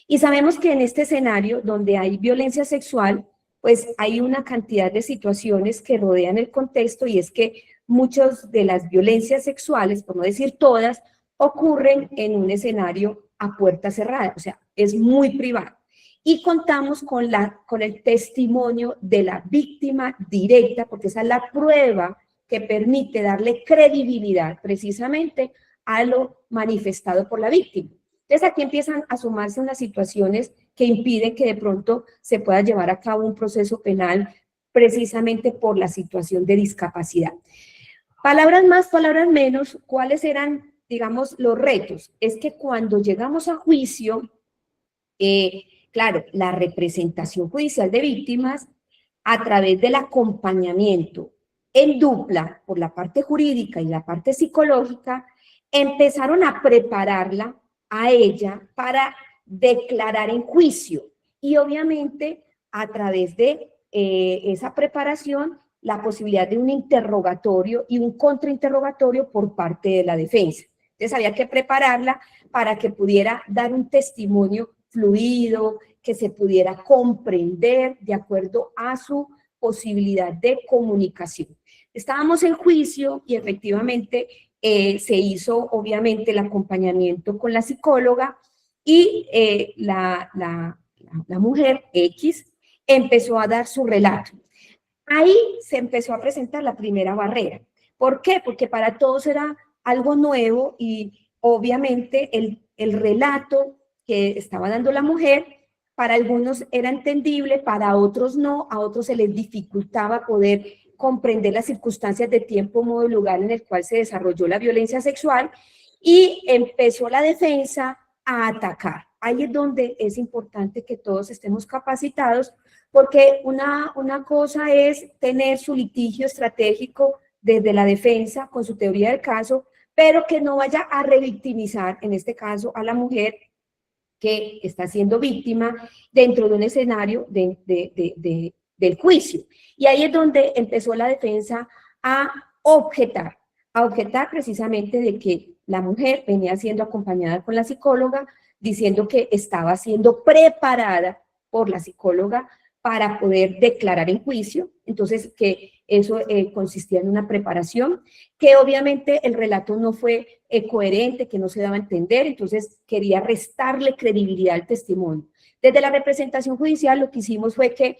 Y sabemos que en este escenario donde hay violencia sexual, pues hay una cantidad de situaciones que rodean el contexto, y es que muchas de las violencias sexuales, por no decir todas, ocurren en un escenario a puerta cerrada, o sea, es muy privado. Y contamos con el testimonio de la víctima directa, porque esa es la prueba que permite darle credibilidad precisamente a lo manifestado por la víctima. Entonces aquí empiezan a sumarse unas situaciones que impiden que de pronto se pueda llevar a cabo un proceso penal precisamente por la situación de discapacidad. Palabras más, palabras menos, ¿cuáles eran, digamos, los retos? Es que cuando llegamos a juicio, claro, la representación judicial de víctimas a través del acompañamiento en dupla, por la parte jurídica y la parte psicológica, empezaron a prepararla a ella para declarar en juicio. Y obviamente, a través de esa preparación, la posibilidad de un interrogatorio y un contrainterrogatorio por parte de la defensa. Entonces había que prepararla para que pudiera dar un testimonio fluido, que se pudiera comprender de acuerdo a su posibilidad de comunicación. Estábamos en juicio y efectivamente se hizo obviamente el acompañamiento con la psicóloga y la mujer X empezó a dar su relato. Ahí se empezó a presentar la primera barrera. ¿Por qué? Porque para todos era algo nuevo y obviamente el relato que estaba dando la mujer, para algunos era entendible, para otros no, a otros se les dificultaba poder comprender las circunstancias de tiempo, modo y lugar en el cual se desarrolló la violencia sexual y empezó la defensa a atacar. Ahí es donde es importante que todos estemos capacitados, porque una cosa es tener su litigio estratégico desde la defensa con su teoría del caso, pero que no vaya a revictimizar, en este caso, a la mujer que está siendo víctima dentro de un escenario del juicio. Y ahí es donde empezó la defensa a objetar precisamente de que la mujer venía siendo acompañada con la psicóloga, diciendo que estaba siendo preparada por la psicóloga para poder declarar en juicio, entonces que eso consistía en una preparación, que obviamente el relato no fue coherente, que no se daba a entender, entonces quería restarle credibilidad al testimonio. Desde la representación judicial lo que hicimos fue que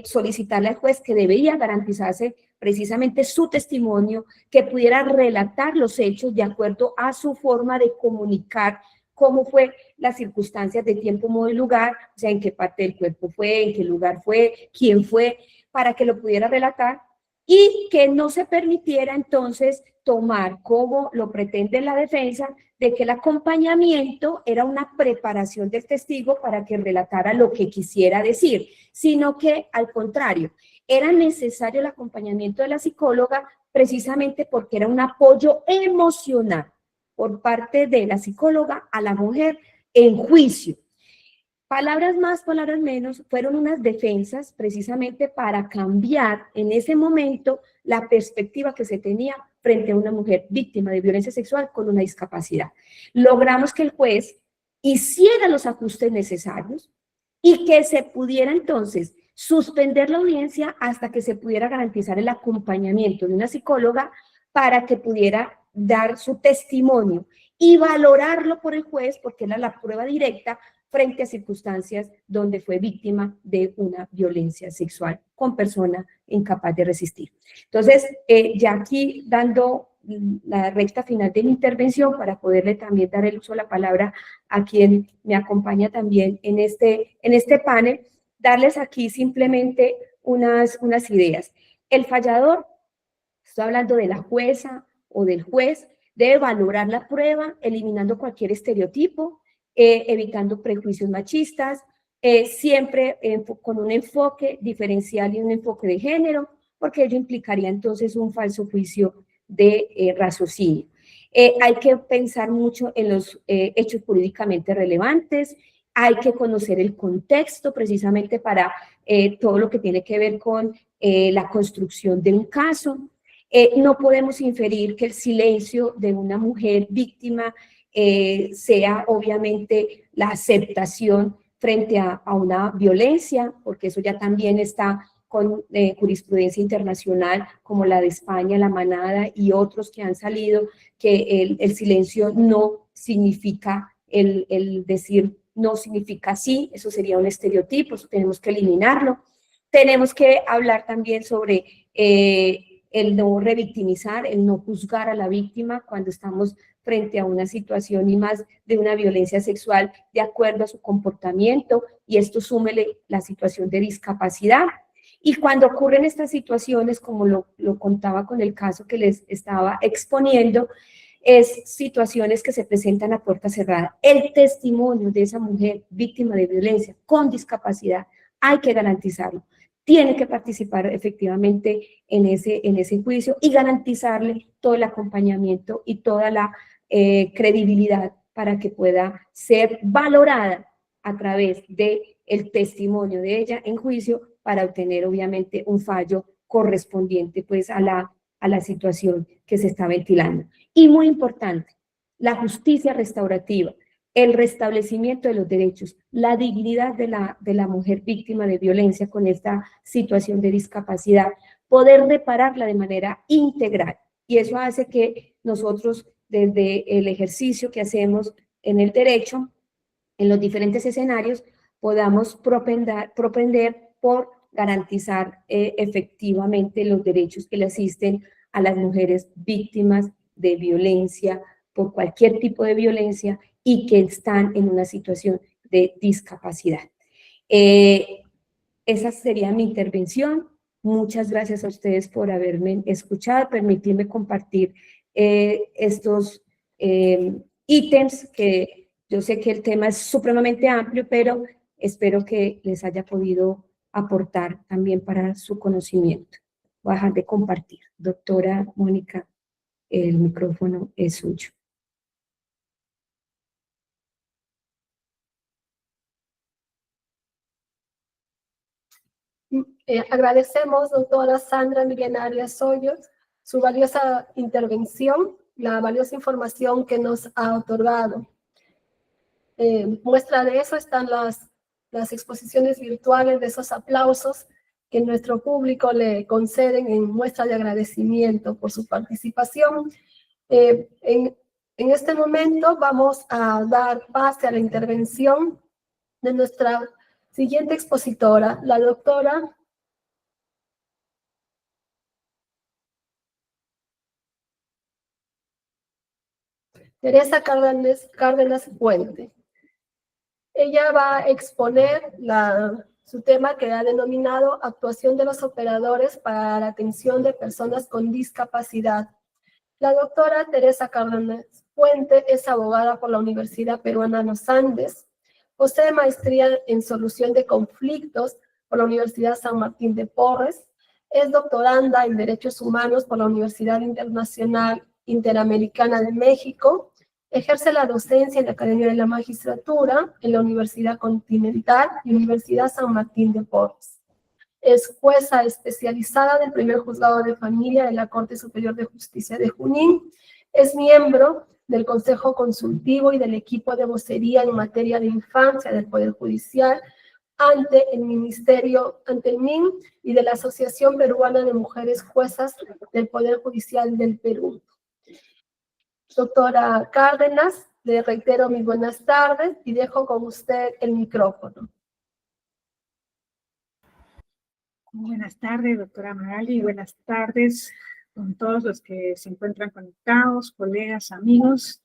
solicitarle al juez que debía garantizarse precisamente su testimonio, que pudiera relatar los hechos de acuerdo a su forma de comunicar cómo fue las circunstancias de tiempo, modo y lugar, o sea, en qué parte del cuerpo fue, en qué lugar fue, quién fue, para que lo pudiera relatar y que no se permitiera entonces tomar, como lo pretende la defensa, de que el acompañamiento era una preparación del testigo para que relatara lo que quisiera decir, sino que al contrario, era necesario el acompañamiento de la psicóloga precisamente porque era un apoyo emocional por parte de la psicóloga a la mujer en juicio. Palabras más, palabras menos, fueron unas defensas precisamente para cambiar en ese momento la perspectiva que se tenía frente a una mujer víctima de violencia sexual con una discapacidad. Logramos que el juez hiciera los ajustes necesarios y que se pudiera entonces suspender la audiencia hasta que se pudiera garantizar el acompañamiento de una psicóloga para que pudiera dar su testimonio y valorarlo por el juez, porque era la prueba directa frente a circunstancias donde fue víctima de una violencia sexual con persona incapaz de resistir. Entonces, ya aquí dando la recta final de mi intervención para poderle también dar el uso de la palabra a quien me acompaña también en este panel, darles aquí simplemente unas ideas. El fallador, estoy hablando de la jueza o del juez, debe valorar la prueba, eliminando cualquier estereotipo, evitando prejuicios machistas, siempre con un enfoque diferencial y un enfoque de género, porque ello implicaría entonces un falso juicio de raciocinio. Hay que pensar mucho en los hechos jurídicamente relevantes, hay que conocer el contexto precisamente para todo lo que tiene que ver con la construcción de un caso. No podemos inferir que el silencio de una mujer víctima sea obviamente la aceptación frente a una violencia, porque eso ya también está con jurisprudencia internacional como la de España, la Manada y otros que han salido, que el silencio no significa, el decir no significa sí, eso sería un estereotipo, eso tenemos que eliminarlo. Tenemos que hablar también sobre el no revictimizar, el no juzgar a la víctima cuando estamos frente a una situación y más de una violencia sexual de acuerdo a su comportamiento, y esto súmele la situación de discapacidad. Y cuando ocurren estas situaciones, como lo contaba con el caso que les estaba exponiendo, es situaciones que se presentan a puerta cerrada. El testimonio de esa mujer víctima de violencia con discapacidad hay que garantizarlo. tiene que participar efectivamente en ese juicio y garantizarle todo el acompañamiento y toda la credibilidad para que pueda ser valorada a través del testimonio de ella en juicio para obtener obviamente un fallo correspondiente pues a la situación que se está ventilando. Y muy importante, la justicia restaurativa, el restablecimiento de los derechos, la dignidad de la mujer víctima de violencia con esta situación de discapacidad, poder repararla de manera integral. Y eso hace que nosotros, desde el ejercicio que hacemos en el derecho, en los diferentes escenarios, podamos propender por garantizar efectivamente los derechos que le asisten a las mujeres víctimas de violencia, por cualquier tipo de violencia, y que están en una situación de discapacidad. Esa sería mi intervención. Muchas gracias a ustedes por haberme escuchado, permitirme compartir estos ítems, que yo sé que el tema es supremamente amplio, pero espero que les haya podido aportar también para su conocimiento. Voy a dejar de compartir. Doctora Mónica, el micrófono es suyo. Agradecemos, doctora Sandra Miriam Arias Hoyos, su valiosa intervención, la valiosa información que nos ha otorgado. Muestra de eso están las exposiciones virtuales de esos aplausos que nuestro público le conceden en muestra de agradecimiento por su participación. En este momento vamos a dar pase a la intervención de nuestra siguiente expositora, la doctora Teresa Cárdenas Puente. Ella va a exponer su tema que ha denominado Actuación de los operadores para la atención de personas con discapacidad. La doctora Teresa Cárdenas Puente es abogada por la Universidad Peruana Los Andes, posee maestría en solución de conflictos por la Universidad San Martín de Porres, es doctoranda en Derechos Humanos por la Universidad Internacional Interamericana de México, ejerce la docencia en la Academia de la Magistratura, en la Universidad Continental y Universidad San Martín de Porres. Es jueza especializada del primer juzgado de familia de la Corte Superior de Justicia de Junín. Es miembro del Consejo Consultivo y del equipo de vocería en materia de infancia del Poder Judicial ante el MIN y de la Asociación Peruana de Mujeres Juezas del Poder Judicial del Perú. Doctora Cárdenas, le reitero mis buenas tardes y dejo con usted el micrófono. Buenas tardes, doctora Magali, buenas tardes con todos los que se encuentran conectados, colegas, amigos.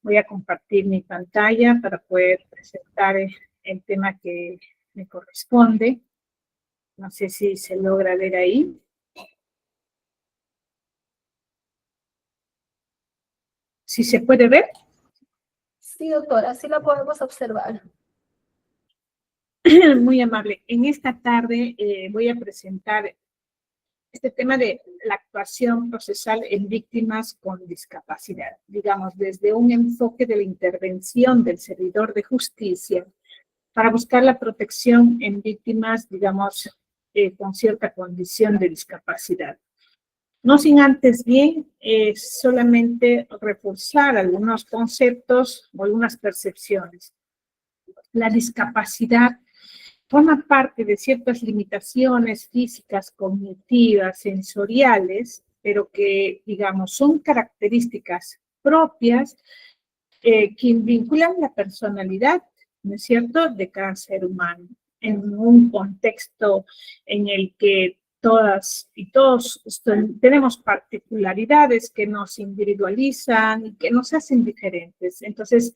Voy a compartir mi pantalla para poder presentar el tema que me corresponde. No sé si se logra ver ahí. ¿Sí se puede ver? Sí, doctora, sí la podemos observar. Muy amable. En esta tarde voy a presentar este tema de la actuación procesal en víctimas con discapacidad, digamos, desde un enfoque de la intervención del servidor de justicia para buscar la protección en víctimas, digamos, con cierta condición de discapacidad. No sin antes bien solamente reforzar algunos conceptos o algunas percepciones. La discapacidad forma parte de ciertas limitaciones físicas, cognitivas, sensoriales, pero que, digamos, son características propias que vinculan la personalidad, ¿no es cierto?, de cada ser humano, en un contexto en el que todas y todos tenemos particularidades que nos individualizan y que nos hacen diferentes. Entonces,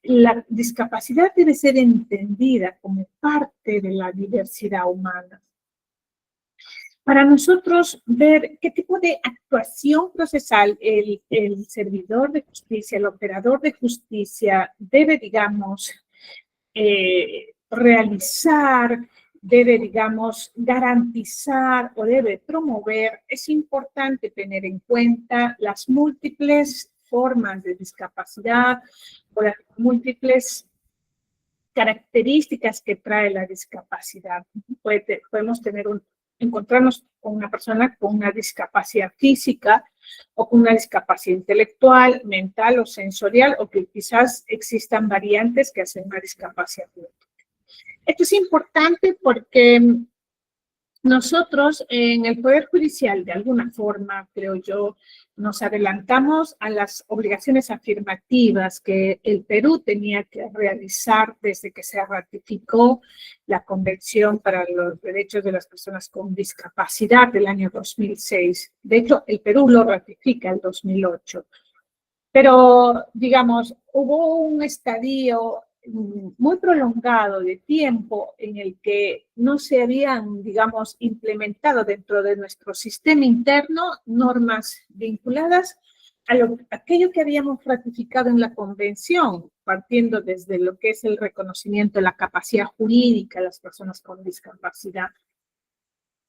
la discapacidad debe ser entendida como parte de la diversidad humana. Para nosotros ver qué tipo de actuación procesal el servidor de justicia, el operador de justicia debe, digamos, realizar debe, digamos, garantizar o debe promover, es importante tener en cuenta las múltiples formas de discapacidad o las múltiples características que trae la discapacidad. Podemos encontrarnos con una persona con una discapacidad física o con una discapacidad intelectual, mental o sensorial, o que quizás existan variantes que hacen una discapacidad múltiple. Esto es importante porque nosotros en el Poder Judicial, de alguna forma, creo yo, nos adelantamos a las obligaciones afirmativas que el Perú tenía que realizar desde que se ratificó la Convención para los Derechos de las Personas con Discapacidad del año 2006. De hecho, el Perú lo ratifica en 2008. Pero, digamos, hubo un estadio muy prolongado de tiempo en el que no se habían, digamos, implementado dentro de nuestro sistema interno normas vinculadas a aquello que habíamos ratificado en la Convención, partiendo desde lo que es el reconocimiento de la capacidad jurídica de las personas con discapacidad,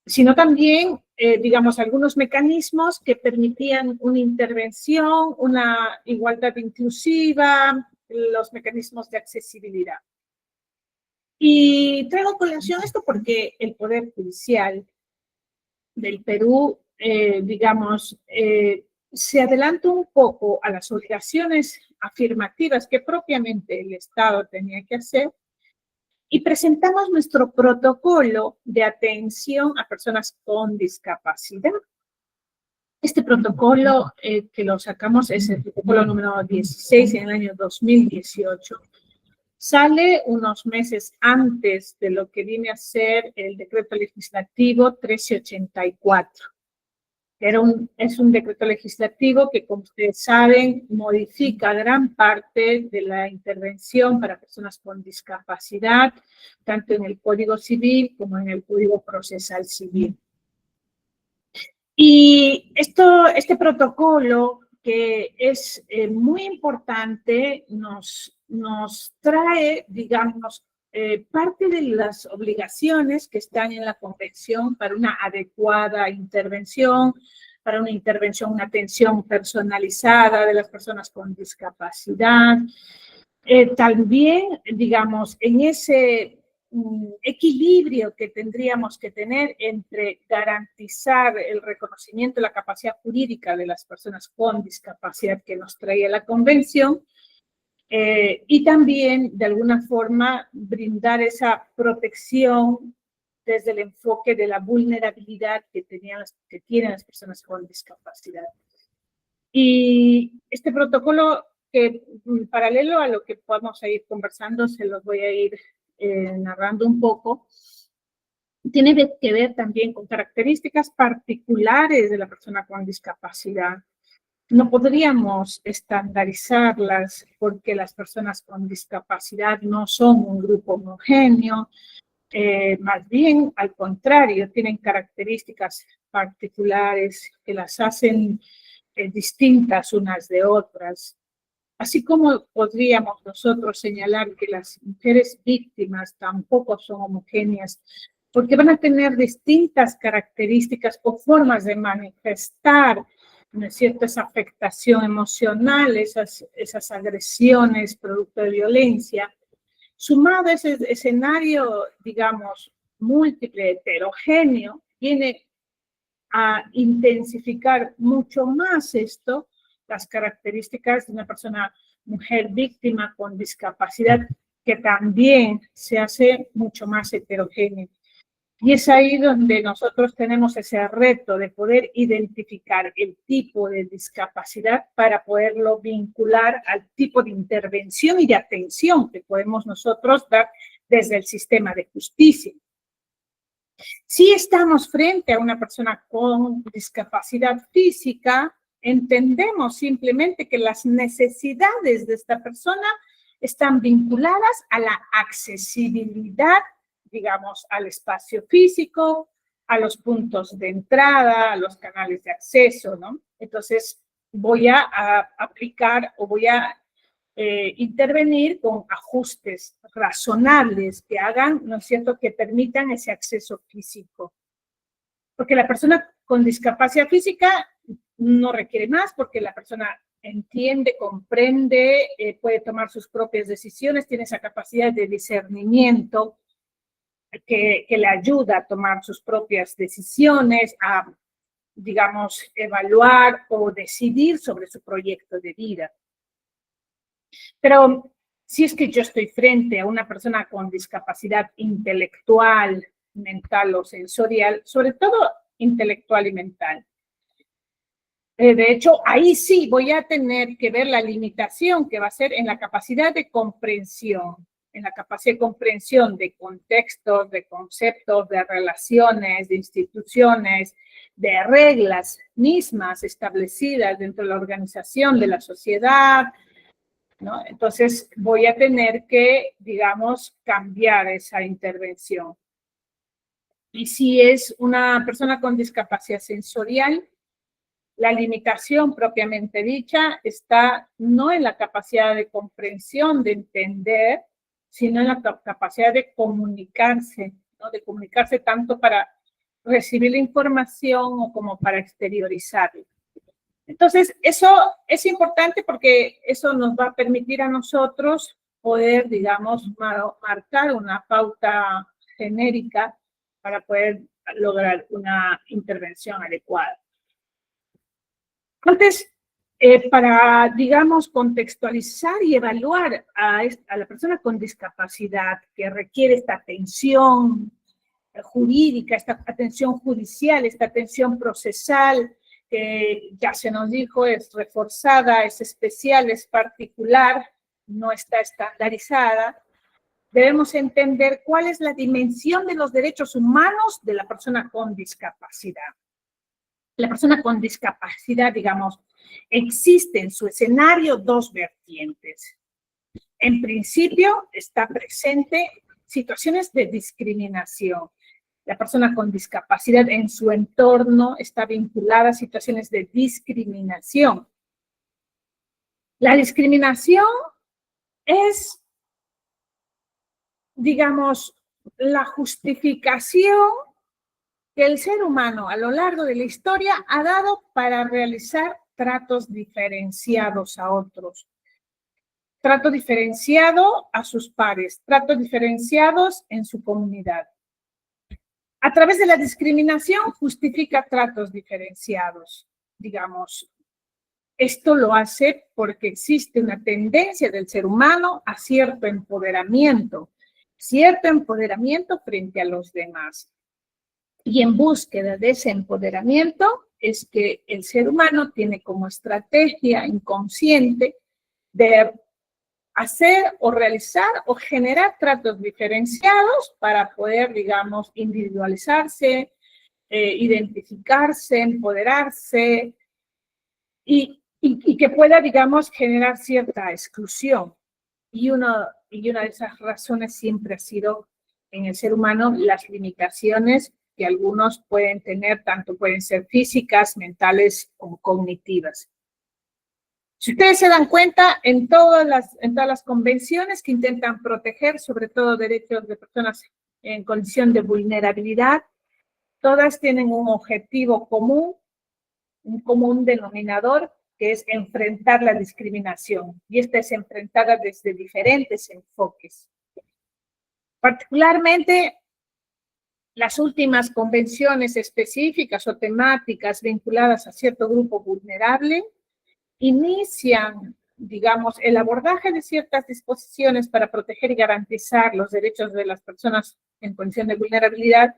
sino también, digamos, algunos mecanismos que permitían una intervención, una igualdad inclusiva, los mecanismos de accesibilidad. Y traigo colación esto porque el Poder Judicial del Perú, digamos, se adelanta un poco a las obligaciones afirmativas que propiamente el Estado tenía que hacer, y presentamos nuestro protocolo de atención a personas con discapacidad. Este protocolo que lo sacamos es el protocolo número 16 en el año 2018. Sale unos meses antes de lo que viene a ser el decreto legislativo 1384. Es un decreto legislativo que, como ustedes saben, modifica gran parte de la intervención para personas con discapacidad, tanto en el Código Civil como en el Código Procesal Civil. Y este protocolo, que es muy importante, nos trae, digamos, parte de las obligaciones que están en la Convención para una adecuada intervención, para una intervención, una atención personalizada de las personas con discapacidad. También, digamos, en ese equilibrio que tendríamos que tener entre garantizar el reconocimiento de la capacidad jurídica de las personas con discapacidad que nos traía la Convención, y también, de alguna forma, brindar esa protección desde el enfoque de la vulnerabilidad que tienen las personas con discapacidad. Y este protocolo, que paralelo a lo que podamos ir conversando, se los voy a ir narrando un poco, tiene que ver también con características particulares de la persona con discapacidad. No podríamos estandarizarlas porque las personas con discapacidad no son un grupo homogéneo, más bien al contrario, tienen características particulares que las hacen distintas unas de otras. Así como podríamos nosotros señalar que las mujeres víctimas tampoco son homogéneas, porque van a tener distintas características o formas de manifestar, ¿no es cierto?, esa afectación emocional, esas agresiones producto de violencia, sumado a ese escenario, digamos, múltiple, heterogéneo, viene a intensificar mucho más esto, las características de una persona, mujer víctima con discapacidad, que también se hace mucho más heterogéneo. Y es ahí donde nosotros tenemos ese reto de poder identificar el tipo de discapacidad para poderlo vincular al tipo de intervención y de atención que podemos nosotros dar desde el sistema de justicia. Si estamos frente a una persona con discapacidad física, entendemos simplemente que las necesidades de esta persona están vinculadas a la accesibilidad, digamos, al espacio físico, a los puntos de entrada, a los canales de acceso, ¿no? Entonces, voy a aplicar o voy a intervenir con ajustes razonables que hagan, ¿no es cierto?, que permitan ese acceso físico. Porque la persona con discapacidad física no requiere más, porque la persona entiende, comprende, puede tomar sus propias decisiones, tiene esa capacidad de discernimiento que le ayuda a tomar sus propias decisiones, a, digamos, evaluar o decidir sobre su proyecto de vida. Pero si es que yo estoy frente a una persona con discapacidad intelectual, mental o sensorial, sobre todo intelectual y mental, de hecho, ahí sí voy a tener que ver la limitación que va a ser en la capacidad de comprensión, de contextos, de conceptos, de relaciones, de instituciones, de reglas mismas establecidas dentro de la organización de la sociedad, ¿no? Entonces, voy a tener que, digamos, cambiar esa intervención. Y si es una persona con discapacidad sensorial, la limitación propiamente dicha está no en la capacidad de comprensión, de entender, sino en la capacidad de comunicarse, ¿no? De comunicarse tanto para recibir la información o como para exteriorizarla. Entonces, eso es importante porque eso nos va a permitir a nosotros poder, digamos, marcar una pauta genérica para poder lograr una intervención adecuada. Entonces, para, digamos, contextualizar y evaluar a la persona con discapacidad que requiere esta atención jurídica, esta atención judicial, esta atención procesal, que ya se nos dijo es reforzada, es especial, es particular, no está estandarizada, debemos entender cuál es la dimensión de los derechos humanos de la persona con discapacidad. La persona con discapacidad, digamos, existe en su escenario dos vertientes. En principio, está presente situaciones de discriminación. La persona con discapacidad en su entorno está vinculada a situaciones de discriminación. La discriminación es, digamos, la justificación que el ser humano a lo largo de la historia ha dado para realizar tratos diferenciados a otros. Trato diferenciado a sus pares, tratos diferenciados en su comunidad. A través de la discriminación justifica tratos diferenciados, digamos. Esto lo hace porque existe una tendencia del ser humano a cierto empoderamiento frente a los demás. Y en búsqueda de ese empoderamiento es que el ser humano tiene como estrategia inconsciente de hacer o realizar o generar tratos diferenciados para poder, digamos, individualizarse, identificarse, empoderarse y que pueda, digamos, generar cierta exclusión. Y una de esas razones siempre ha sido en el ser humano las limitaciones que algunos pueden tener, tanto pueden ser físicas, mentales o cognitivas. Si ustedes se dan cuenta, en todas las convenciones que intentan proteger, sobre todo derechos de personas en condición de vulnerabilidad, todas tienen un objetivo común, un común denominador, que es enfrentar la discriminación. Y esta es enfrentada desde diferentes enfoques. Particularmente, las últimas convenciones específicas o temáticas vinculadas a cierto grupo vulnerable inician, digamos, el abordaje de ciertas disposiciones para proteger y garantizar los derechos de las personas en condición de vulnerabilidad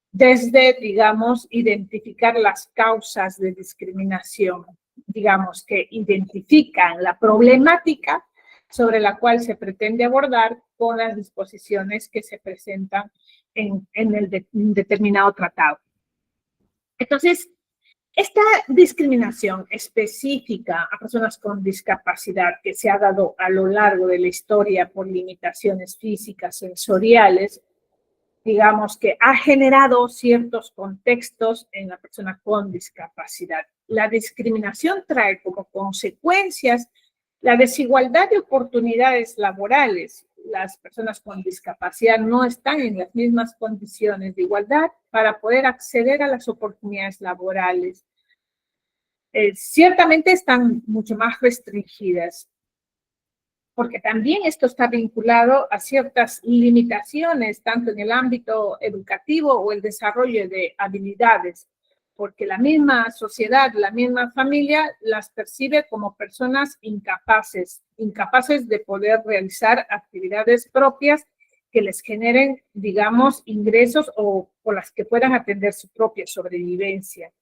desde, digamos, identificar las causas de discriminación, digamos, que identifican la problemática sobre la cual se pretende abordar con las disposiciones que se presentan en un determinado tratado. Entonces, esta discriminación específica a personas con discapacidad que se ha dado a lo largo de la historia por limitaciones físicas, sensoriales, digamos que ha generado ciertos contextos en la persona con discapacidad. La discriminación trae como consecuencias La desigualdad de oportunidades laborales. Las personas con discapacidad no están en las mismas condiciones de igualdad para poder acceder a las oportunidades laborales. Ciertamente están mucho más restringidas, porque también esto está vinculado a ciertas limitaciones, tanto en el ámbito educativo o el desarrollo de habilidades, porque la misma sociedad, la misma familia las percibe como personas incapaces de poder realizar actividades propias que les generen, digamos, ingresos o por las que puedan atender su propia sobrevivencia.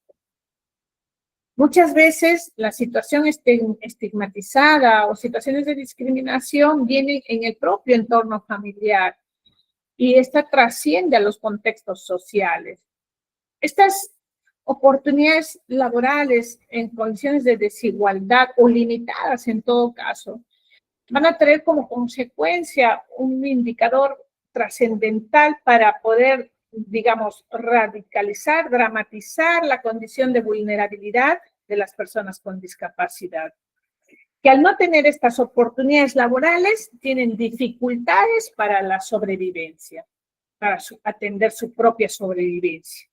Muchas veces la situación estigmatizada o situaciones de discriminación vienen en el propio entorno familiar y esta trasciende a los contextos sociales. Estas oportunidades laborales en condiciones de desigualdad o limitadas en todo caso van a traer como consecuencia un indicador trascendental para poder, digamos, radicalizar, dramatizar la condición de vulnerabilidad de las personas con discapacidad, que al no tener estas oportunidades laborales tienen dificultades para la sobrevivencia, para atender su propia sobrevivencia.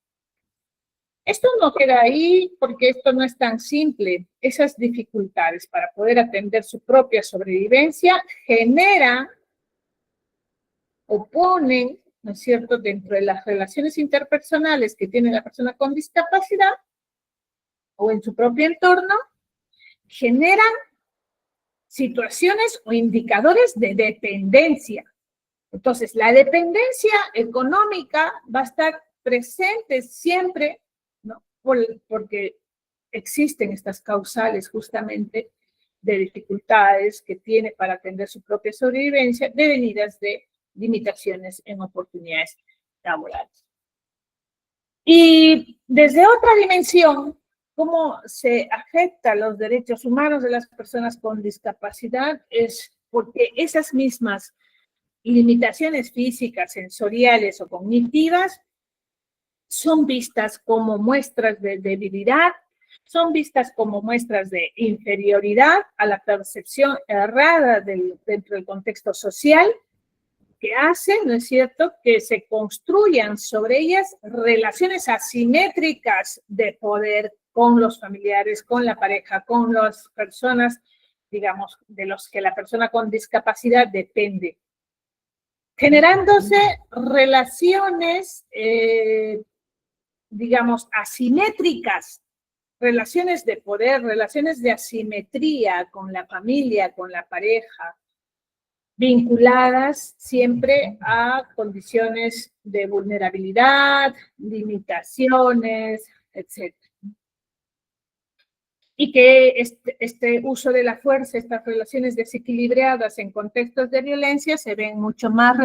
Esto no queda ahí porque esto no es tan simple. Esas dificultades para poder atender su propia sobrevivencia generan o ponen, ¿no es cierto?, dentro de las relaciones interpersonales que tiene la persona con discapacidad o en su propio entorno, generan situaciones o indicadores de dependencia. Entonces, la dependencia económica va a estar presente siempre, ¿no? Porque existen estas causales justamente de dificultades que tiene para atender su propia sobrevivencia devenidas de limitaciones en oportunidades laborales. Y desde otra dimensión, cómo se afectan los derechos humanos de las personas con discapacidad es porque esas mismas limitaciones físicas, sensoriales o cognitivas son vistas como muestras de debilidad, son vistas como muestras de inferioridad a la percepción errada dentro del contexto social, que hace, ¿no es cierto?, que se construyan sobre ellas relaciones asimétricas de poder con los familiares, con la pareja, con las personas, digamos, de los que la persona con discapacidad depende, generándose relaciones, digamos, asimétricas, relaciones de poder, relaciones de asimetría con la familia, con la pareja, vinculadas siempre a condiciones de vulnerabilidad, limitaciones, etc. Y que este uso de la fuerza, estas relaciones desequilibradas en contextos de violencia se ven mucho más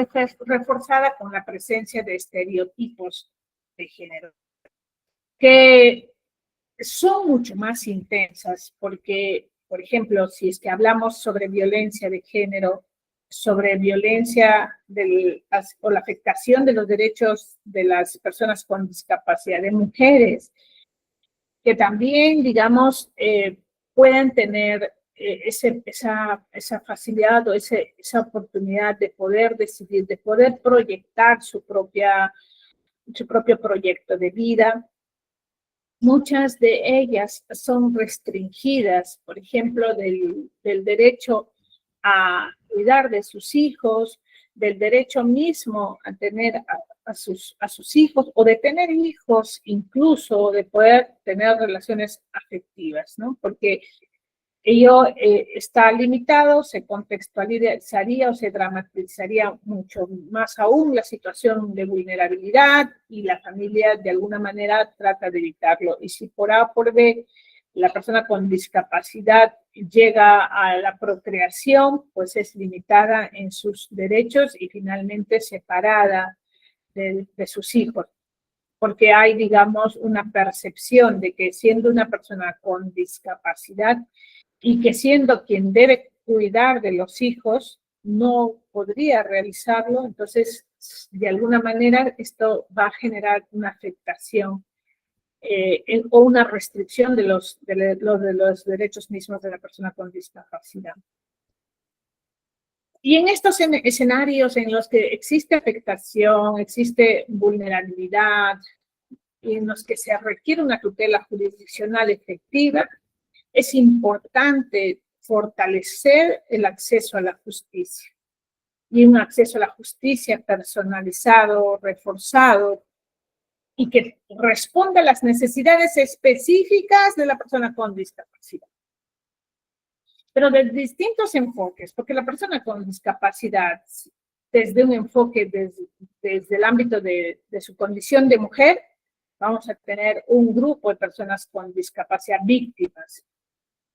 reforzadas con la presencia de estereotipos de género, que son mucho más intensas porque, por ejemplo, si es que hablamos sobre violencia de género, sobre violencia o la afectación de los derechos de las personas con discapacidad, de mujeres, que también, digamos, puedan tener esa facilidad o esa oportunidad de poder decidir, de poder proyectar su propio proyecto de vida. Muchas de ellas son restringidas, por ejemplo, del derecho a cuidar de sus hijos, del derecho mismo a tener a sus hijos, o de tener hijos incluso, de poder tener relaciones afectivas, ¿no? Porque ello está limitado, se contextualizaría o se dramatizaría mucho más aún la situación de vulnerabilidad y la familia de alguna manera trata de evitarlo. Y si por A o por B la persona con discapacidad llega a la procreación, pues es limitada en sus derechos y finalmente separada de sus hijos. Porque hay, digamos, una percepción de que siendo una persona con discapacidad y que siendo quien debe cuidar de los hijos, no podría realizarlo, entonces, de alguna manera, esto va a generar una afectación o una restricción de los derechos mismos de la persona con discapacidad. Y en estos escenarios en los que existe afectación, existe vulnerabilidad, y en los que se requiere una tutela jurisdiccional efectiva, es importante fortalecer el acceso a la justicia. Y un acceso a la justicia personalizado, reforzado, y que responda a las necesidades específicas de la persona con discapacidad. Pero de distintos enfoques, porque la persona con discapacidad, desde un enfoque desde el ámbito de su condición de mujer, vamos a tener un grupo de personas con discapacidad víctimas.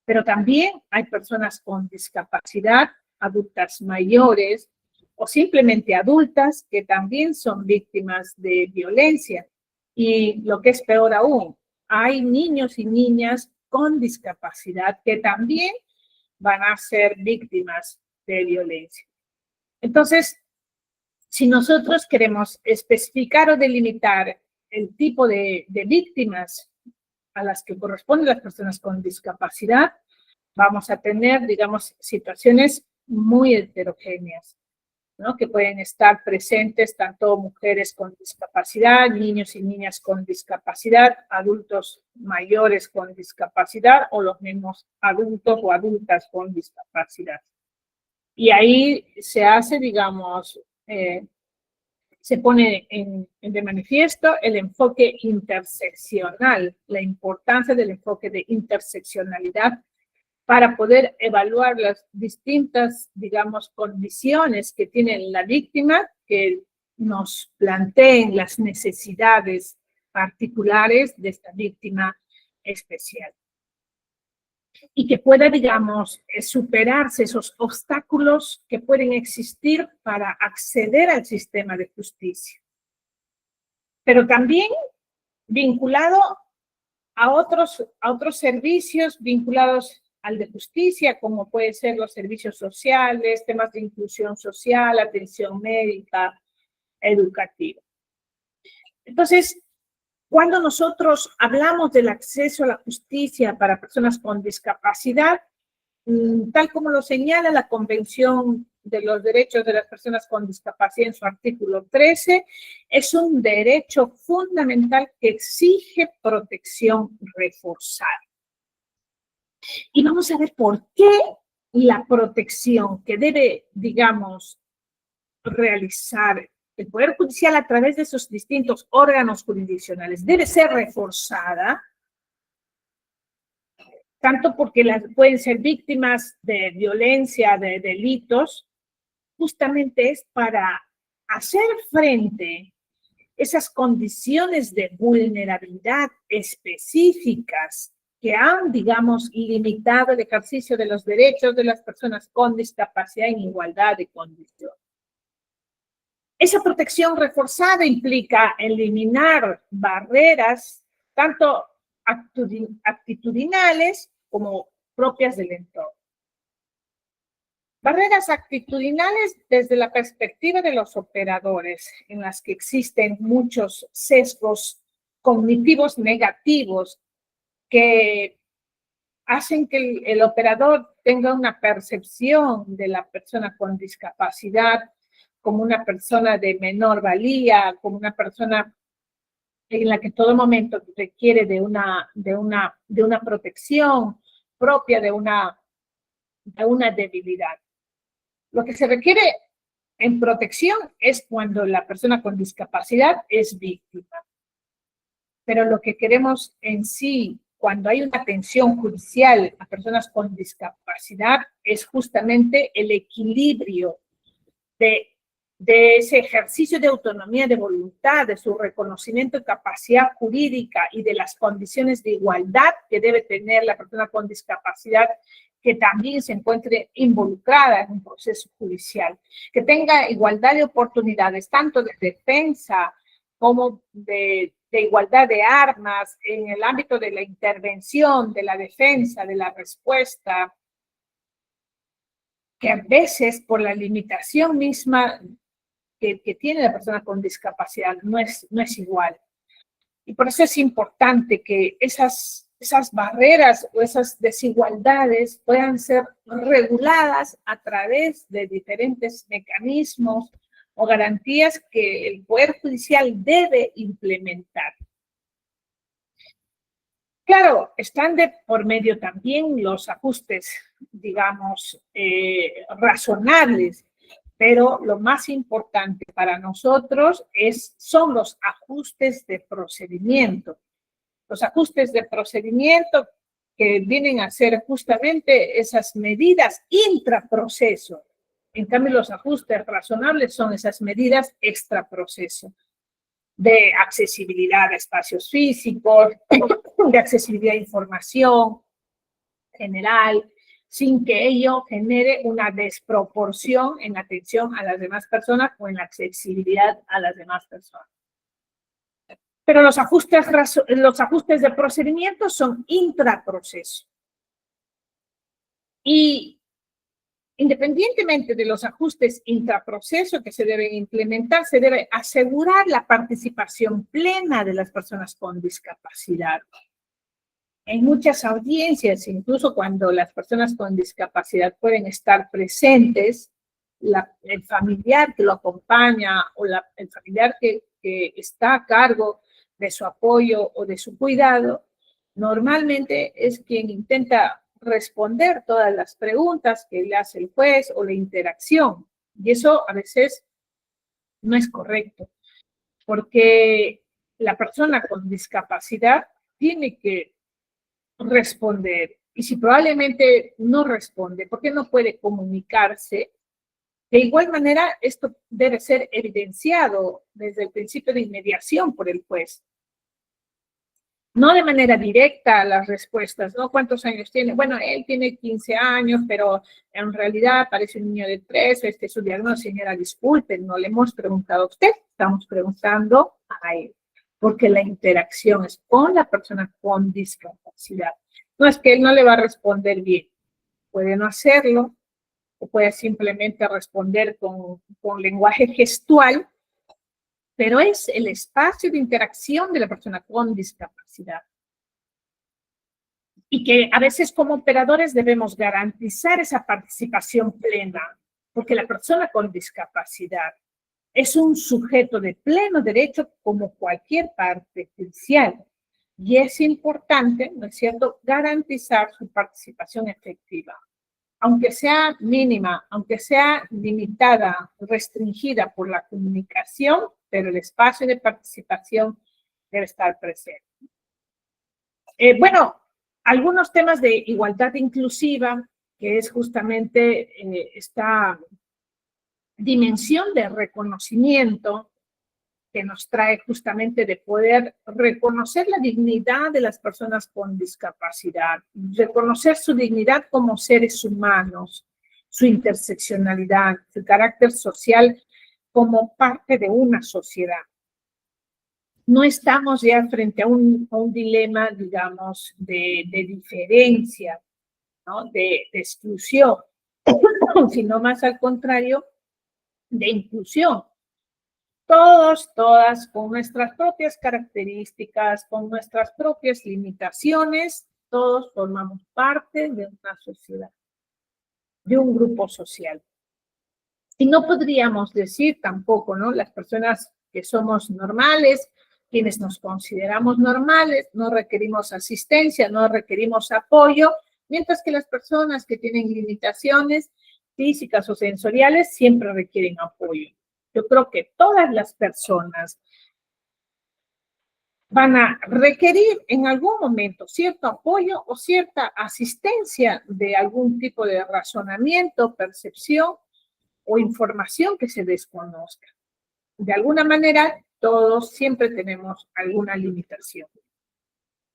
Pero también hay personas con discapacidad, adultas mayores o simplemente adultas que también son víctimas de violencia. Y lo que es peor aún, hay niños y niñas con discapacidad que también van a ser víctimas de violencia. Entonces, si nosotros queremos especificar o delimitar el tipo de víctimas a las que corresponden las personas con discapacidad, vamos a tener, digamos, situaciones muy heterogéneas, ¿no? Que pueden estar presentes tanto mujeres con discapacidad, niños y niñas con discapacidad, adultos mayores con discapacidad o los mismos adultos o adultas con discapacidad. Y ahí se hace, digamos, se pone de manifiesto el enfoque interseccional, la importancia del enfoque de interseccionalidad para poder evaluar las distintas, digamos, condiciones que tiene la víctima, que nos planteen las necesidades particulares de esta víctima especial. Y que pueda, digamos, superarse esos obstáculos que pueden existir para acceder al sistema de justicia. Pero también vinculado a otros servicios vinculados al de justicia, como pueden ser los servicios sociales, temas de inclusión social, atención médica, educativa. Entonces, cuando nosotros hablamos del acceso a la justicia para personas con discapacidad, tal como lo señala la Convención de los Derechos de las Personas con Discapacidad en su artículo 13, es un derecho fundamental que exige protección reforzada. Y vamos a ver por qué la protección que debe, digamos, realizar el Poder Judicial a través de sus distintos órganos jurisdiccionales debe ser reforzada, tanto porque pueden ser víctimas de violencia, de delitos, justamente es para hacer frente a esas condiciones de vulnerabilidad específicas que han, digamos, limitado el ejercicio de los derechos de las personas con discapacidad en igualdad de condiciones. Esa protección reforzada implica eliminar barreras, tanto actitudinales como propias del entorno. Barreras actitudinales desde la perspectiva de los operadores, en las que existen muchos sesgos cognitivos negativos que hacen que el operador tenga una percepción de la persona con discapacidad como una persona de menor valía, como una persona en la que todo momento requiere de una protección propia de una debilidad. Lo que se requiere en protección es cuando la persona con discapacidad es víctima. Pero lo que queremos en sí, cuando hay una atención judicial a personas con discapacidad, es justamente el equilibrio de ese ejercicio de autonomía de voluntad, de su reconocimiento de capacidad jurídica y de las condiciones de igualdad que debe tener la persona con discapacidad, que también se encuentre involucrada en un proceso judicial, que tenga igualdad de oportunidades, tanto de defensa como de igualdad de armas, en el ámbito de la intervención, de la defensa, de la respuesta, que a veces por la limitación misma que tiene la persona con discapacidad no es igual. Y por eso es importante que esas barreras o esas desigualdades puedan ser reguladas a través de diferentes mecanismos o garantías que el Poder Judicial debe implementar. Claro, están de por medio también los ajustes, digamos, razonables, pero lo más importante para nosotros son los ajustes de procedimiento. Los ajustes de procedimiento que vienen a ser justamente esas medidas intraproceso. En cambio, los ajustes razonables son esas medidas extraproceso, de accesibilidad a espacios físicos, de accesibilidad a información general, sin que ello genere una desproporción en atención a las demás personas o en la accesibilidad a las demás personas. Pero los ajustes de procedimiento son intraproceso. Y independientemente de los ajustes intraproceso que se deben implementar, se debe asegurar la participación plena de las personas con discapacidad. En muchas audiencias, incluso cuando las personas con discapacidad pueden estar presentes, el familiar que lo acompaña o el familiar que está a cargo de su apoyo o de su cuidado, normalmente es quien intenta responder todas las preguntas que le hace el juez o la interacción. Y eso a veces no es correcto, porque la persona con discapacidad tiene que responder. Y si probablemente no responde, porque no puede comunicarse, de igual manera esto debe ser evidenciado desde el principio de inmediación por el juez. No de manera directa las respuestas, ¿no? ¿Cuántos años tiene? Bueno, él tiene 15 años, pero en realidad parece un niño de 3, este es su diagnóstico. Señora, disculpen, no le hemos preguntado a usted, estamos preguntando a él, porque la interacción es con la persona con discapacidad. No es que él no le va a responder bien, puede no hacerlo, o puede simplemente responder con lenguaje gestual, pero es el espacio de interacción de la persona con discapacidad. Y que a veces como operadores debemos garantizar esa participación plena, porque la persona con discapacidad es un sujeto de pleno derecho como cualquier parte judicial. Y es importante, ¿no es cierto?, garantizar su participación efectiva. Aunque sea mínima, aunque sea limitada, restringida por la comunicación, pero el espacio de participación debe estar presente. Bueno, algunos temas de igualdad inclusiva, que es justamente esta dimensión de reconocimiento que nos trae justamente de poder reconocer la dignidad de las personas con discapacidad, reconocer su dignidad como seres humanos, su interseccionalidad, su carácter social como parte de una sociedad. No estamos ya frente a un dilema, digamos, de diferencia, ¿no? de exclusión, sino más al contrario, de inclusión. Todos, todas, con nuestras propias características, con nuestras propias limitaciones, todos formamos parte de una sociedad, de un grupo social. Y no podríamos decir tampoco, ¿no? Las personas que somos normales, quienes nos consideramos normales, no requerimos asistencia, no requerimos apoyo, mientras que las personas que tienen limitaciones físicas o sensoriales siempre requieren apoyo. Yo creo que todas las personas van a requerir en algún momento cierto apoyo o cierta asistencia de algún tipo de razonamiento, percepción o información que se desconozca. De alguna manera, todos siempre tenemos alguna limitación.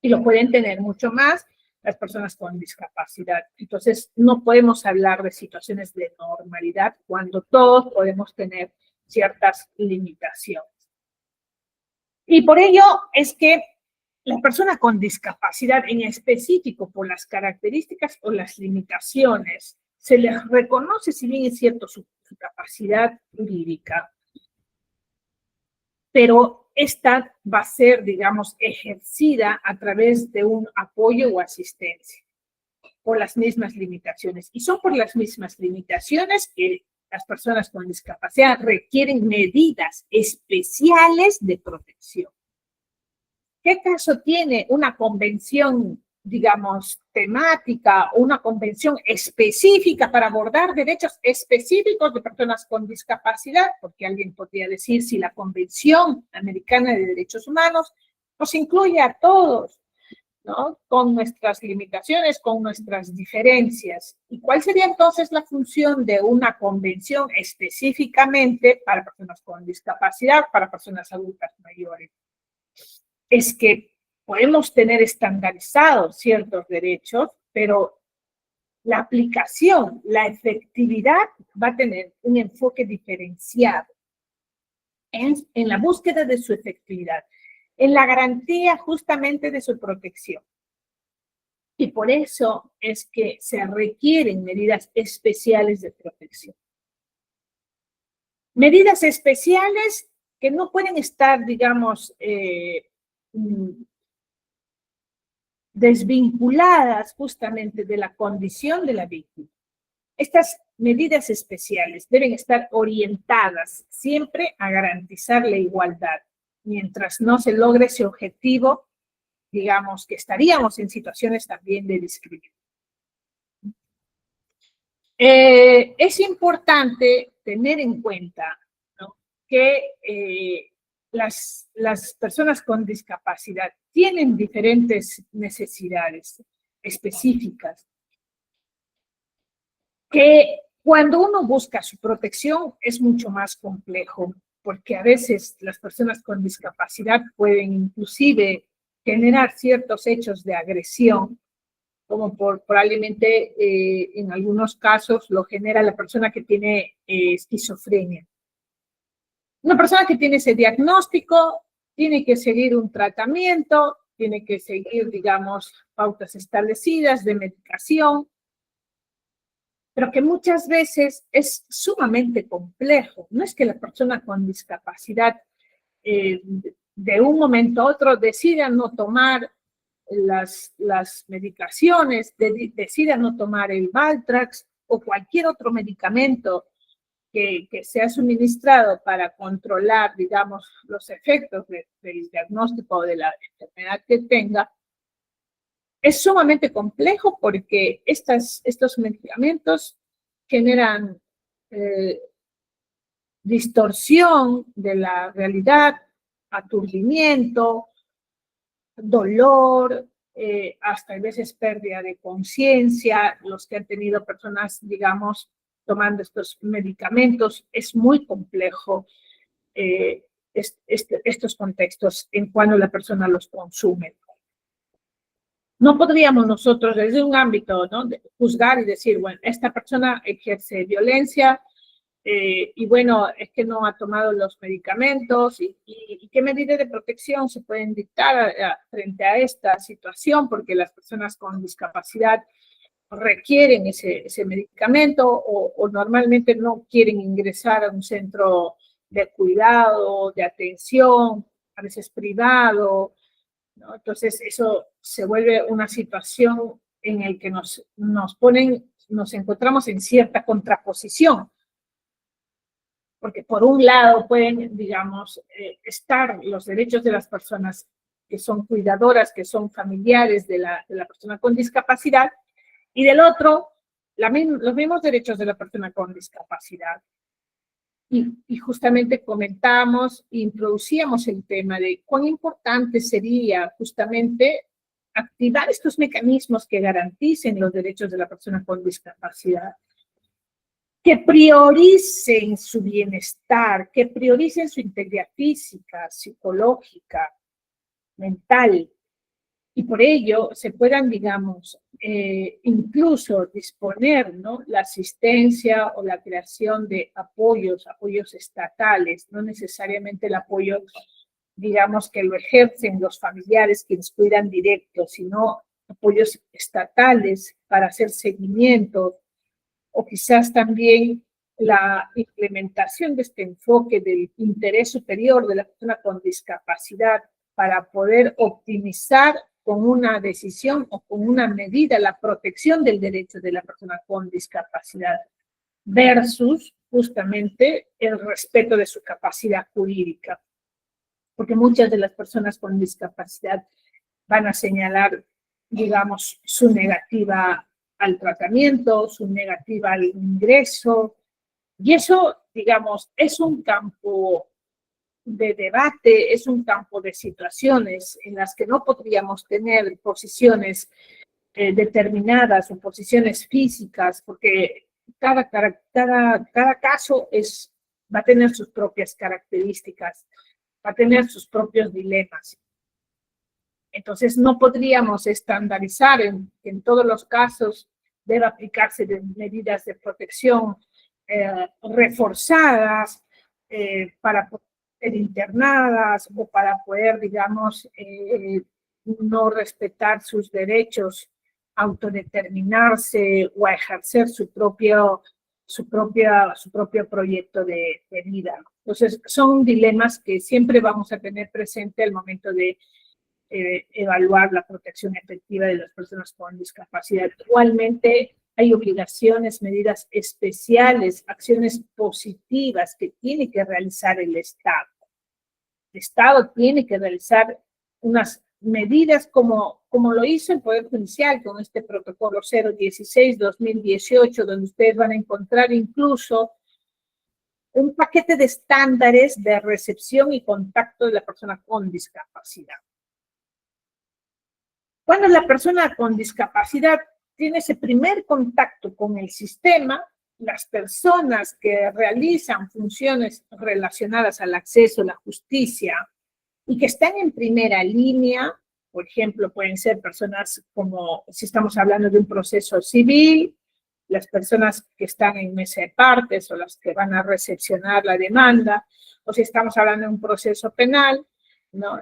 Y lo pueden tener mucho más las personas con discapacidad. Entonces, no podemos hablar de situaciones de normalidad cuando todos podemos tener ciertas limitaciones. Y por ello es que la persona con discapacidad en específico, por las características o las limitaciones, se les reconoce, si bien es cierto, su capacidad jurídica, pero esta va a ser, digamos, ejercida a través de un apoyo o asistencia por las mismas limitaciones. Y son por las mismas limitaciones que las personas con discapacidad requieren medidas especiales de protección. ¿Qué caso tiene una convención, digamos, temática, una convención específica para abordar derechos específicos de personas con discapacidad? Porque alguien podría decir si la Convención Americana de Derechos Humanos nos incluye a todos, ¿no? Con nuestras limitaciones, con nuestras diferencias. ¿Y cuál sería entonces la función de una convención específicamente para personas con discapacidad, para personas adultas mayores? Es que podemos tener estandarizados ciertos derechos, pero la aplicación, la efectividad va a tener un enfoque diferenciado en la búsqueda de su efectividad, en la garantía justamente de su protección. Y por eso es que se requieren medidas especiales de protección. Medidas especiales que no pueden estar, digamos, desvinculadas justamente de la condición de la víctima. Estas medidas especiales deben estar orientadas siempre a garantizar la igualdad. Mientras no se logre ese objetivo, digamos que estaríamos en situaciones también de discriminación. Es importante tener en cuenta, ¿no?, que las personas con discapacidad tienen diferentes necesidades específicas, que cuando uno busca su protección es mucho más complejo, porque a veces las personas con discapacidad pueden inclusive generar ciertos hechos de agresión, como probablemente en algunos casos lo genera la persona que tiene esquizofrenia. Una persona que tiene ese diagnóstico tiene que seguir un tratamiento, tiene que seguir, digamos, pautas establecidas de medicación, pero que muchas veces es sumamente complejo. No es que la persona con discapacidad de un momento a otro decida no tomar las medicaciones, decida no tomar el Valtrax o cualquier otro medicamento que sea suministrado para controlar, digamos, los efectos del diagnóstico o de la enfermedad que tenga. Es sumamente complejo porque estos medicamentos generan distorsión de la realidad, aturdimiento, dolor, hasta a veces pérdida de conciencia. Los que han tenido personas, digamos, tomando estos medicamentos, es muy complejo estos contextos en cuando la persona los consume. No podríamos nosotros desde un ámbito, ¿no?, de juzgar y decir, bueno, esta persona ejerce violencia y bueno, es que no ha tomado los medicamentos y qué medidas de protección se pueden dictar frente a esta situación, porque las personas con discapacidad requieren ese medicamento o normalmente no quieren ingresar a un centro de cuidado, de atención, a veces privado, ¿no? Entonces eso se vuelve una situación en la que nos encontramos en cierta contraposición, porque por un lado pueden, digamos, estar los derechos de las personas que son cuidadoras, que son familiares de la persona con discapacidad, y del otro, los mismos derechos de la persona con discapacidad. Y justamente comentamos, introducíamos el tema de cuán importante sería justamente activar estos mecanismos que garanticen los derechos de la persona con discapacidad, que prioricen su bienestar, que prioricen su integridad física, psicológica, mental, y por ello se puedan, digamos, incluso disponer, ¿no?, la asistencia o la creación de apoyos estatales, no necesariamente el apoyo, digamos, que lo ejercen los familiares quienes cuidan directo, sino apoyos estatales para hacer seguimiento, o quizás también la implementación de este enfoque del interés superior de la persona con discapacidad para poder optimizar con una decisión o con una medida la protección del derecho de la persona con discapacidad versus justamente el respeto de su capacidad jurídica. Porque muchas de las personas con discapacidad van a señalar, digamos, su negativa al tratamiento, su negativa al ingreso, y eso, digamos, es un campo de debate, es un campo de situaciones en las que no podríamos tener posiciones determinadas o posiciones físicas, porque cada caso va a tener sus propias características, va a tener sus propios dilemas. Entonces, no podríamos estandarizar en todos los casos debe aplicarse de medidas de protección reforzadas para poder ser internadas o para poder, digamos, no respetar sus derechos, autodeterminarse o a ejercer su propio proyecto de vida. Entonces, son dilemas que siempre vamos a tener presente al momento de evaluar la protección efectiva de las personas con discapacidad. Igualmente, hay obligaciones, medidas especiales, acciones positivas que tiene que realizar el Estado. El Estado tiene que realizar unas medidas como lo hizo el Poder Judicial con este protocolo 016-2018, donde ustedes van a encontrar incluso un paquete de estándares de recepción y contacto de la persona con discapacidad. Cuando la persona con discapacidad tiene ese primer contacto con el sistema, las personas que realizan funciones relacionadas al acceso a la justicia y que están en primera línea, por ejemplo, pueden ser personas como, si estamos hablando de un proceso civil, las personas que están en mesa de partes o las que van a recepcionar la demanda, o si estamos hablando de un proceso penal, ¿no?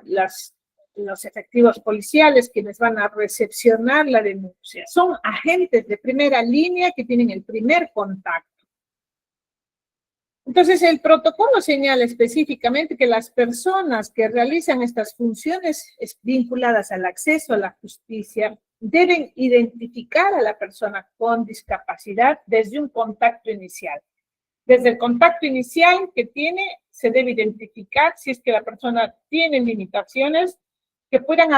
Los efectivos policiales quienes van a recepcionar la denuncia. Son agentes de primera línea que tienen el primer contacto. Entonces, el protocolo señala específicamente que las personas que realizan estas funciones vinculadas al acceso a la justicia deben identificar a la persona con discapacidad desde un contacto inicial. Desde el contacto inicial que tiene, se debe identificar si es que la persona tiene limitaciones que puedan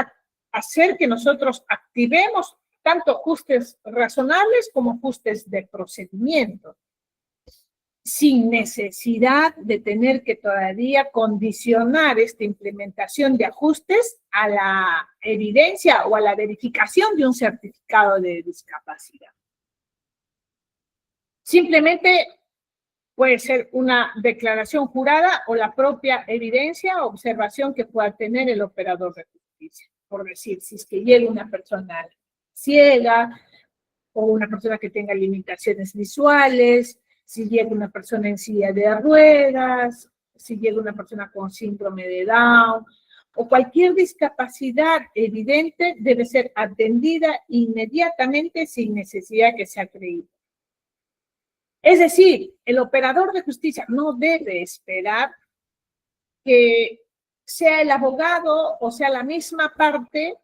hacer que nosotros activemos tanto ajustes razonables como ajustes de procedimiento, sin necesidad de tener que todavía condicionar esta implementación de ajustes a la evidencia o a la verificación de un certificado de discapacidad. Simplemente puede ser una declaración jurada o la propia evidencia o observación que pueda tener el operador de justicia. Por decir, si es que llega una persona ciega o una persona que tenga limitaciones visuales, si llega una persona en silla de ruedas, si llega una persona con síndrome de Down, o cualquier discapacidad evidente debe ser atendida inmediatamente sin necesidad que sea creíble. Es decir, el operador de justicia no debe esperar que sea el abogado o sea la misma parte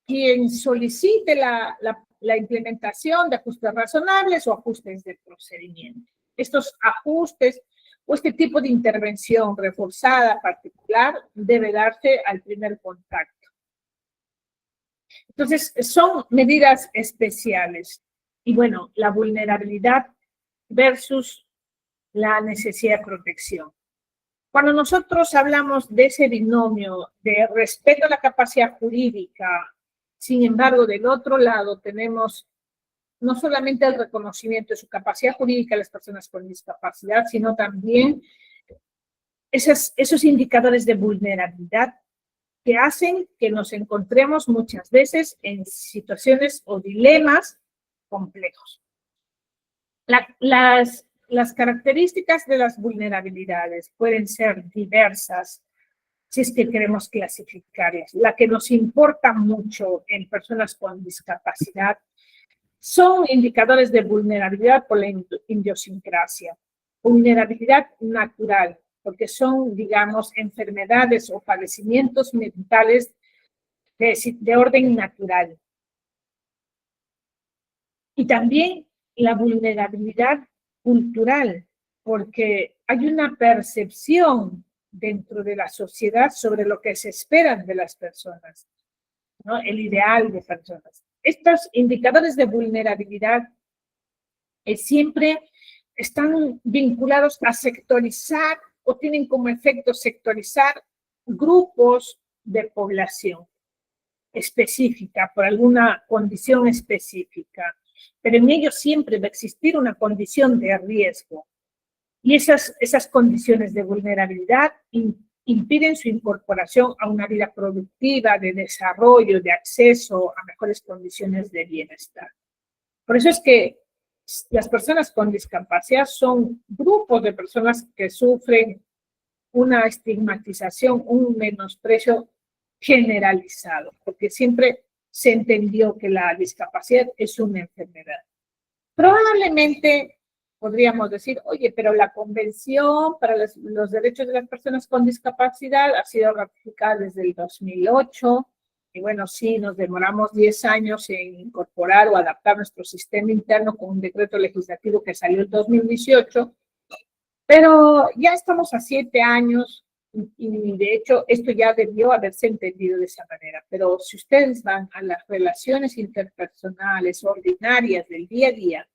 quien solicite la implementación de ajustes razonables o ajustes de procedimiento. Estos ajustes o este tipo de intervención reforzada particular debe darse al primer contacto. Entonces, son medidas especiales. Y bueno, la vulnerabilidad versus la necesidad de protección. Cuando nosotros hablamos de ese binomio de respeto a la capacidad jurídica, sin embargo, del otro lado tenemos no solamente el reconocimiento de su capacidad jurídica a las personas con discapacidad, sino también esos indicadores de vulnerabilidad que hacen que nos encontremos muchas veces en situaciones o dilemas complejos. Las características de las vulnerabilidades pueden ser diversas si es que queremos clasificarlas. La que nos importa mucho en personas con discapacidad son indicadores de vulnerabilidad por la idiosincrasia. vulnerabilidad natural, porque son, digamos, enfermedades o padecimientos mentales de orden natural. Y también la vulnerabilidad cultural, porque hay una percepción dentro de la sociedad sobre lo que se espera de las personas, ¿no? El ideal de personas. Estos indicadores de vulnerabilidad siempre están vinculados a sectorizar o tienen como efecto sectorizar grupos de población específica por alguna condición específica, pero en ellos siempre va a existir una condición de riesgo y esas condiciones de vulnerabilidad impiden su incorporación a una vida productiva, de desarrollo, de acceso a mejores condiciones de bienestar. Por eso es que las personas con discapacidad son grupos de personas que sufren una estigmatización, un menosprecio generalizado, porque siempre se entendió que la discapacidad es una enfermedad. Probablemente podríamos decir, oye, pero la Convención para los Derechos de las Personas con Discapacidad ha sido ratificada desde el 2008, y bueno, sí, nos demoramos 10 años en incorporar o adaptar nuestro sistema interno con un decreto legislativo que salió en 2018, pero ya estamos a 7 años y de hecho esto ya debió haberse entendido de esa manera. Pero si ustedes van a las relaciones interpersonales ordinarias del día a día,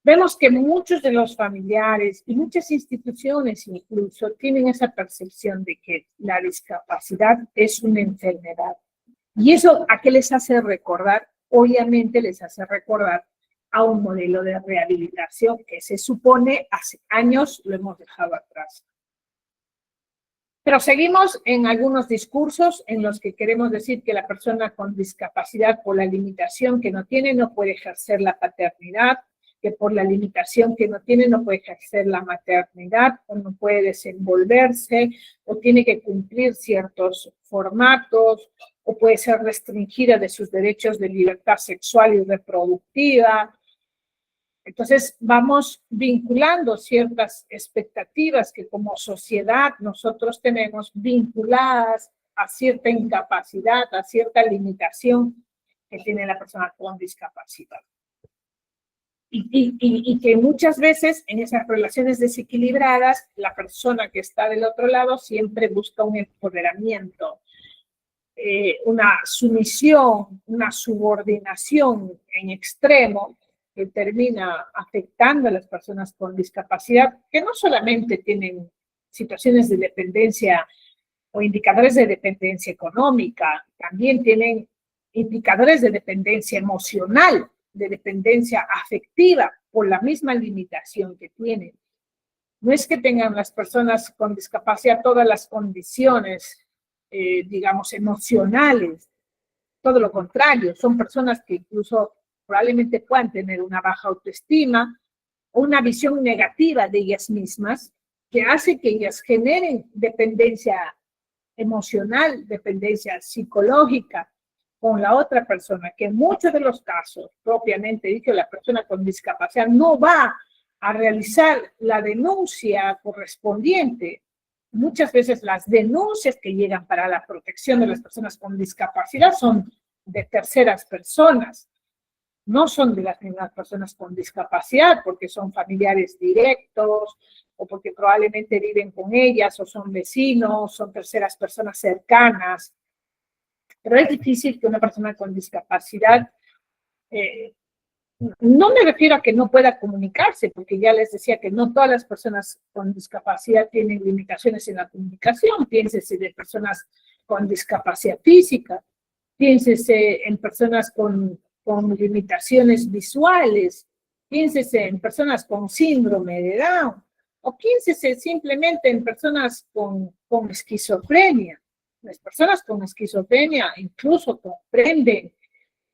vemos que muchos de los familiares y muchas instituciones incluso tienen esa percepción de que la discapacidad es una enfermedad. ¿Y eso a qué les hace recordar? Obviamente les hace recordar a un modelo de rehabilitación que se supone hace años lo hemos dejado atrás. Pero seguimos en algunos discursos en los que queremos decir que la persona con discapacidad por la limitación que no tiene no puede ejercer la paternidad, que por la limitación que no tiene no puede ejercer la maternidad o no puede desenvolverse o tiene que cumplir ciertos formatos o puede ser restringida de sus derechos de libertad sexual y reproductiva. Entonces vamos vinculando ciertas expectativas que como sociedad nosotros tenemos vinculadas a cierta incapacidad, a cierta limitación que tiene la persona con discapacidad. Y que muchas veces en esas relaciones desequilibradas, la persona que está del otro lado siempre busca un empoderamiento, una sumisión, una subordinación en extremo que termina afectando a las personas con discapacidad, que no solamente tienen situaciones de dependencia o indicadores de dependencia económica, también tienen indicadores de dependencia emocional, de dependencia afectiva por la misma limitación que tienen. No es que tengan las personas con discapacidad todas las condiciones, digamos, emocionales, todo lo contrario, son personas que incluso probablemente puedan tener una baja autoestima o una visión negativa de ellas mismas que hace que ellas generen dependencia emocional, dependencia psicológica con la otra persona, que en muchos de los casos, propiamente dicho, la persona con discapacidad no va a realizar la denuncia correspondiente. Muchas veces las denuncias que llegan para la protección de las personas con discapacidad son de terceras personas, no son de las mismas personas con discapacidad, porque son familiares directos, o porque probablemente viven con ellas, o son vecinos, son terceras personas cercanas. Pero es difícil que una persona con discapacidad, no me refiero a que no pueda comunicarse, porque ya les decía que no todas las personas con discapacidad tienen limitaciones en la comunicación. Piénsese de personas con discapacidad física, piénsese en personas con limitaciones visuales, piénsese en personas con síndrome de Down, o piénsese simplemente en personas con esquizofrenia. Las personas con esquizofrenia incluso comprenden,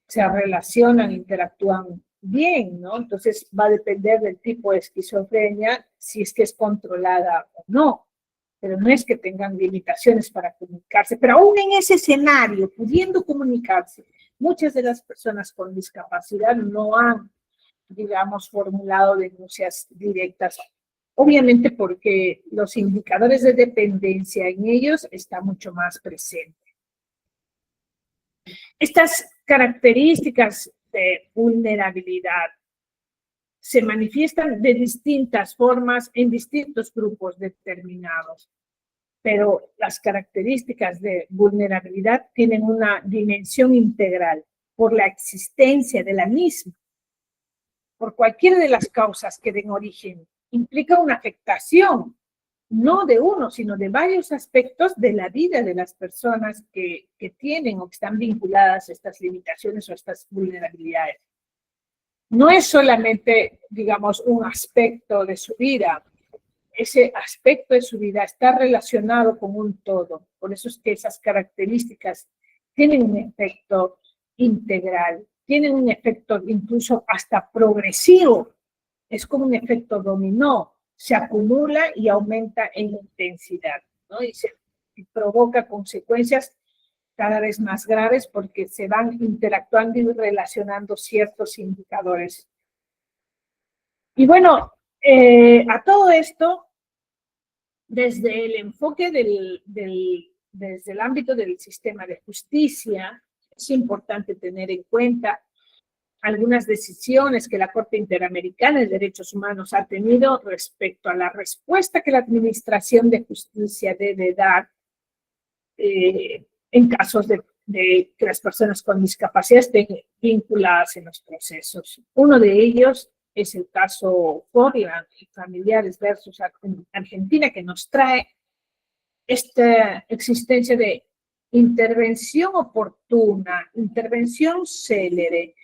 se relacionan, interactúan bien, ¿no? Entonces va a depender del tipo de esquizofrenia, si es que es controlada o no. Pero no es que tengan limitaciones para comunicarse. Pero aún en ese escenario, pudiendo comunicarse, muchas de las personas con discapacidad no han digamos, formulado denuncias directas. Obviamente porque los indicadores de dependencia en ellos está mucho más presente. Estas características de vulnerabilidad se manifiestan de distintas formas en distintos grupos determinados, pero las características de vulnerabilidad tienen una dimensión integral por la existencia de la misma. Por cualquiera de las causas que den origen, implica una afectación, no de uno, sino de varios aspectos de la vida de las personas que tienen o que están vinculadas a estas limitaciones o a estas vulnerabilidades. No es solamente, digamos, un aspecto de su vida. Ese aspecto de su vida está relacionado con un todo. Por eso es que esas características tienen un efecto integral, tienen un efecto incluso hasta progresivo. Es como un efecto dominó, se acumula y aumenta en intensidad, ¿no? Y provoca consecuencias cada vez más graves porque se van interactuando y relacionando ciertos indicadores. Y bueno, a todo esto, desde el enfoque desde el ámbito del sistema de justicia, es importante tener en cuenta algunas decisiones que la Corte Interamericana de Derechos Humanos ha tenido respecto a la respuesta que la Administración de Justicia debe dar en casos de que las personas con discapacidad estén vinculadas en los procesos. Uno de ellos es el caso Forlan y Familiares versus Argentina, que nos trae esta existencia de intervención oportuna, intervención célere,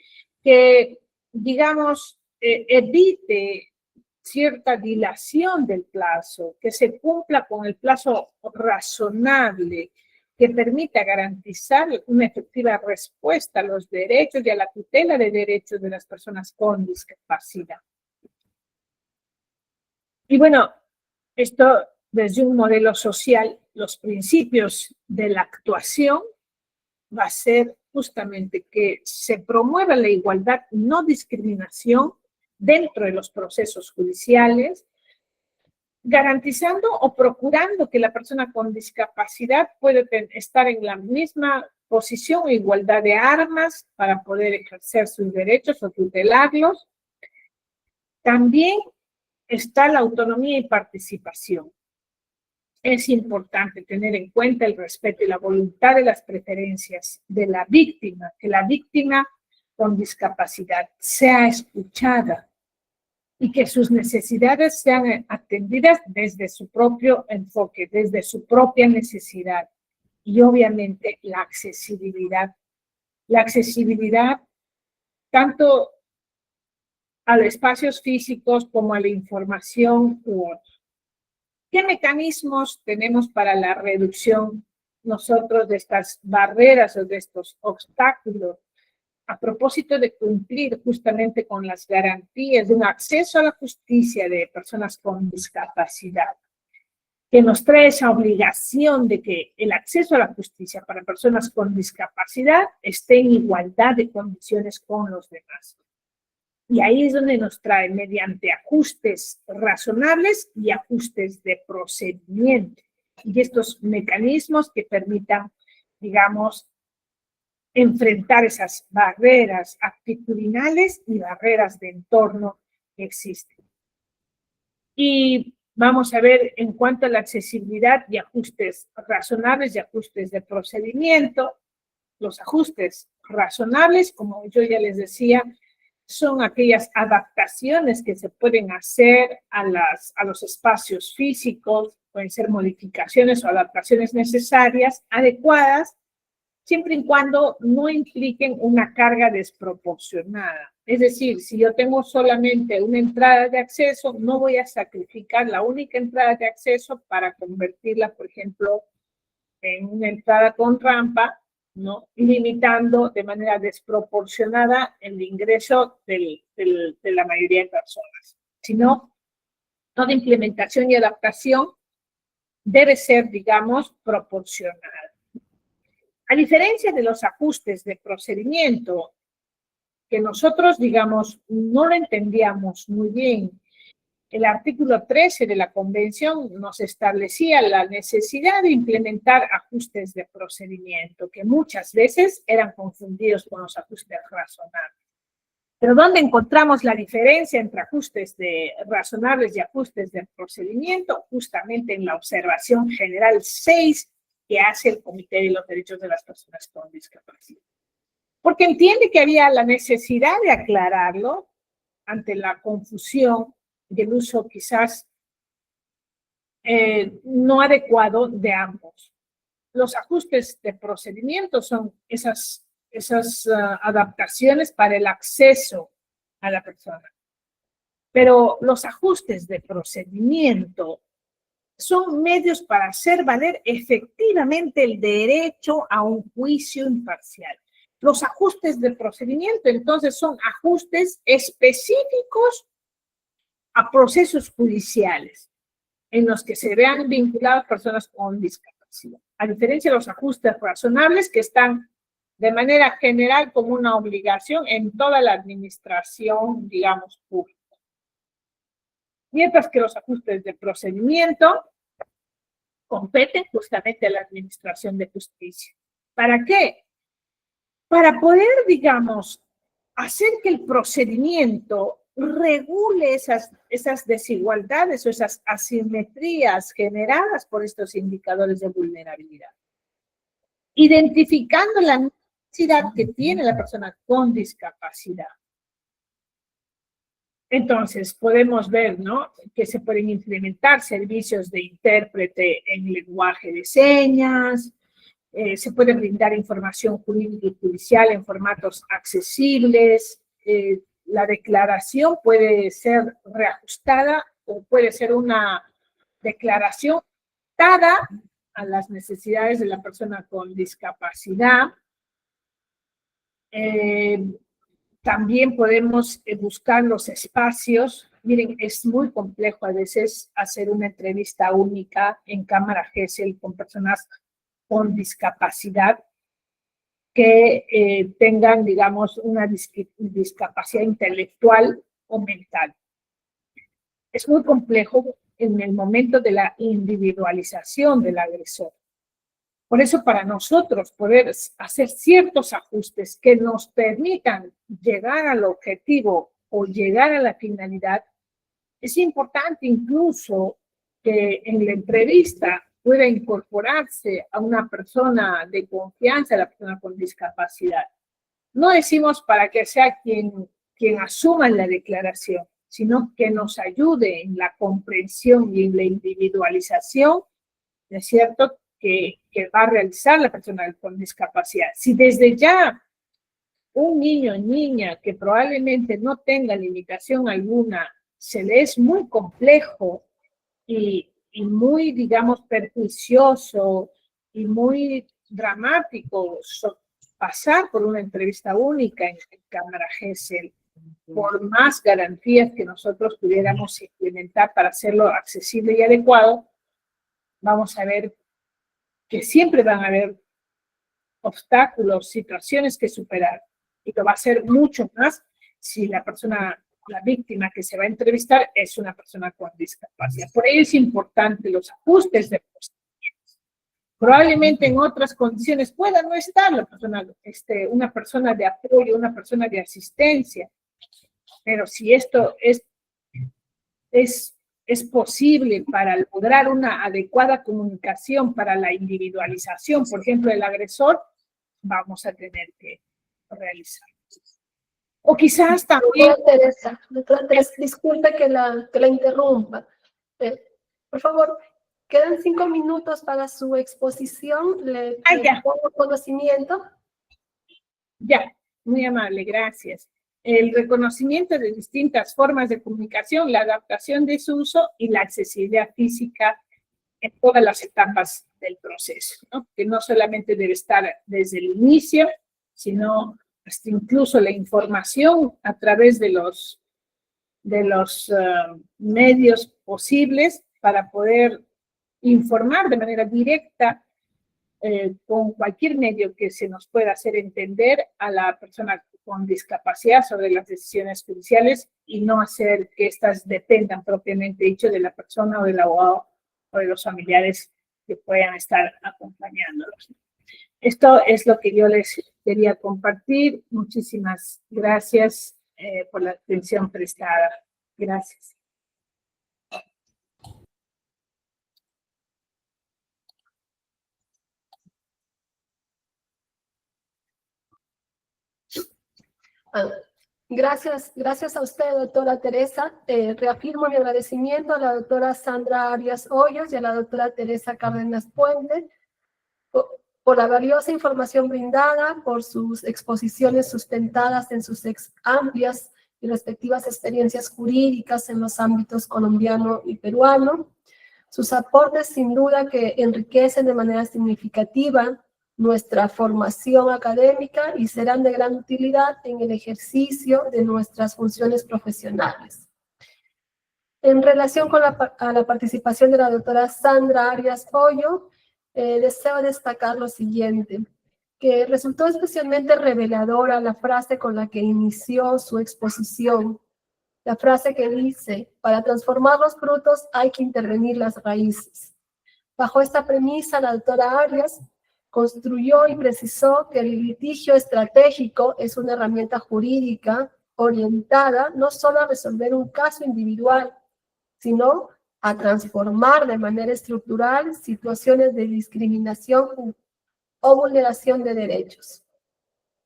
que, digamos, evite cierta dilación del plazo, que se cumpla con el plazo razonable, que permita garantizar una efectiva respuesta a los derechos y a la tutela de derechos de las personas con discapacidad. Y bueno, esto desde un modelo social, los principios de la actuación va a ser justamente que se promueva la igualdad, no discriminación dentro de los procesos judiciales, garantizando o procurando que la persona con discapacidad pueda estar en la misma posición o igualdad de armas para poder ejercer sus derechos o tutelarlos. También está la autonomía y participación. Es importante tener en cuenta el respeto y la voluntad de las preferencias de la víctima, que la víctima con discapacidad sea escuchada y que sus necesidades sean atendidas desde su propio enfoque, desde su propia necesidad. Y obviamente la accesibilidad. La accesibilidad tanto a los espacios físicos como a la información u otros. ¿Qué mecanismos tenemos para la reducción nosotros de estas barreras o de estos obstáculos a propósito de cumplir justamente con las garantías de un acceso a la justicia de personas con discapacidad, que nos trae esa obligación de que el acceso a la justicia para personas con discapacidad esté en igualdad de condiciones con los demás? Y ahí es donde nos trae mediante ajustes razonables y ajustes de procedimiento. Y estos mecanismos que permitan, digamos, enfrentar esas barreras actitudinales y barreras de entorno que existen. Y vamos a ver en cuanto a la accesibilidad y ajustes razonables y ajustes de procedimiento. Los ajustes razonables, como yo ya les decía, son aquellas adaptaciones que se pueden hacer a los espacios físicos, pueden ser modificaciones o adaptaciones necesarias, adecuadas, siempre y cuando no impliquen una carga desproporcionada. Es decir, si yo tengo solamente una entrada de acceso, no voy a sacrificar la única entrada de acceso para convertirla, por ejemplo, en una entrada con rampa, ¿no? Limitando de manera desproporcionada el ingreso de la mayoría de personas. Sino, toda implementación y adaptación debe ser, digamos, proporcional. A diferencia de los ajustes de procedimiento, que nosotros, digamos, no lo entendíamos muy bien. El artículo 13 de la Convención nos establecía la necesidad de implementar ajustes de procedimiento, que muchas veces eran confundidos con los ajustes razonables. Pero ¿dónde encontramos la diferencia entre ajustes razonables y ajustes de procedimiento? Justamente en la observación general 6 que hace el Comité de los Derechos de las Personas con Discapacidad. Porque entiende que había la necesidad de aclararlo ante la confusión del uso quizás no adecuado de ambos. Los ajustes de procedimiento son esas adaptaciones para el acceso a la persona. Pero los ajustes de procedimiento son medios para hacer valer efectivamente el derecho a un juicio imparcial. Los ajustes de procedimiento, entonces, son ajustes específicos a procesos judiciales en los que se vean vinculadas personas con discapacidad. A diferencia de los ajustes razonables que están de manera general como una obligación en toda la administración, digamos, pública. Mientras que los ajustes de procedimiento competen justamente a la administración de justicia. ¿Para qué? Para poder, digamos, hacer que el procedimiento regule esas desigualdades o esas asimetrías generadas por estos indicadores de vulnerabilidad, identificando la necesidad que tiene la persona con discapacidad. Entonces, podemos ver, ¿no?, que se pueden implementar servicios de intérprete en lenguaje de señas, se puede brindar información jurídica y judicial en formatos accesibles, la declaración puede ser reajustada o puede ser una declaración adaptada a las necesidades de la persona con discapacidad. También podemos buscar los espacios. Miren, es muy complejo a veces hacer una entrevista única en Cámara GESEL con personas con discapacidad que tengan, digamos, una discapacidad intelectual o mental. Es muy complejo en el momento de la individualización del agresor. Por eso, para nosotros poder hacer ciertos ajustes que nos permitan llegar al objetivo o llegar a la finalidad, es importante incluso que en la entrevista pueda incorporarse a una persona de confianza, a la persona con discapacidad. No decimos para que sea quien asuma la declaración, sino que nos ayude en la comprensión y en la individualización, ¿no es cierto?, que va a realizar la persona con discapacidad. Si desde ya un niño o niña que probablemente no tenga limitación alguna, se le es muy complejo y muy, digamos, perjuicioso y muy dramático pasar por una entrevista única en Cámara GESEL, por más garantías que nosotros pudiéramos implementar para hacerlo accesible y adecuado, vamos a ver que siempre van a haber obstáculos, situaciones que superar, y que va a ser mucho más si la persona, la víctima que se va a entrevistar es una persona con discapacidad. Por ello es importante los ajustes de procedimientos. Probablemente en otras condiciones pueda no estar la persona, una persona de apoyo, una persona de asistencia, pero si esto es posible para lograr una adecuada comunicación para la individualización, por ejemplo, del agresor, vamos a tener que realizar. O quizás también... Doctora Teresa, disculpe que la interrumpa. Por favor, quedan 5 minutos para su exposición. Le pongo conocimiento. Ya, muy amable, gracias. El reconocimiento de distintas formas de comunicación, la adaptación de su uso y la accesibilidad física en todas las etapas del proceso, ¿no? Que no solamente debe estar desde el inicio, sino hasta incluso la información a través de los medios posibles para poder informar de manera directa con cualquier medio que se nos pueda hacer entender a la persona con discapacidad sobre las decisiones judiciales y no hacer que éstas dependan propiamente dicho de la persona o del abogado o de los familiares que puedan estar acompañándolos. Esto es lo que yo les quería compartir. Muchísimas gracias por la atención prestada. Gracias. Gracias a usted, doctora Teresa. Reafirmo mi agradecimiento a la doctora Sandra Arias Hoyos y a la doctora Teresa Cárdenas Puente por la valiosa información brindada, por sus exposiciones sustentadas en sus amplias y respectivas experiencias jurídicas en los ámbitos colombiano y peruano. Sus aportes sin duda que enriquecen de manera significativa nuestra formación académica y serán de gran utilidad en el ejercicio de nuestras funciones profesionales. En relación con la participación de la doctora Sandra Arias Hoyo, deseo destacar lo siguiente, que resultó especialmente reveladora la frase con la que inició su exposición, la frase que dice, para transformar los frutos hay que intervenir las raíces. Bajo esta premisa, la doctora Arias construyó y precisó que el litigio estratégico es una herramienta jurídica orientada no solo a resolver un caso individual, sino a transformar de manera estructural situaciones de discriminación o vulneración de derechos.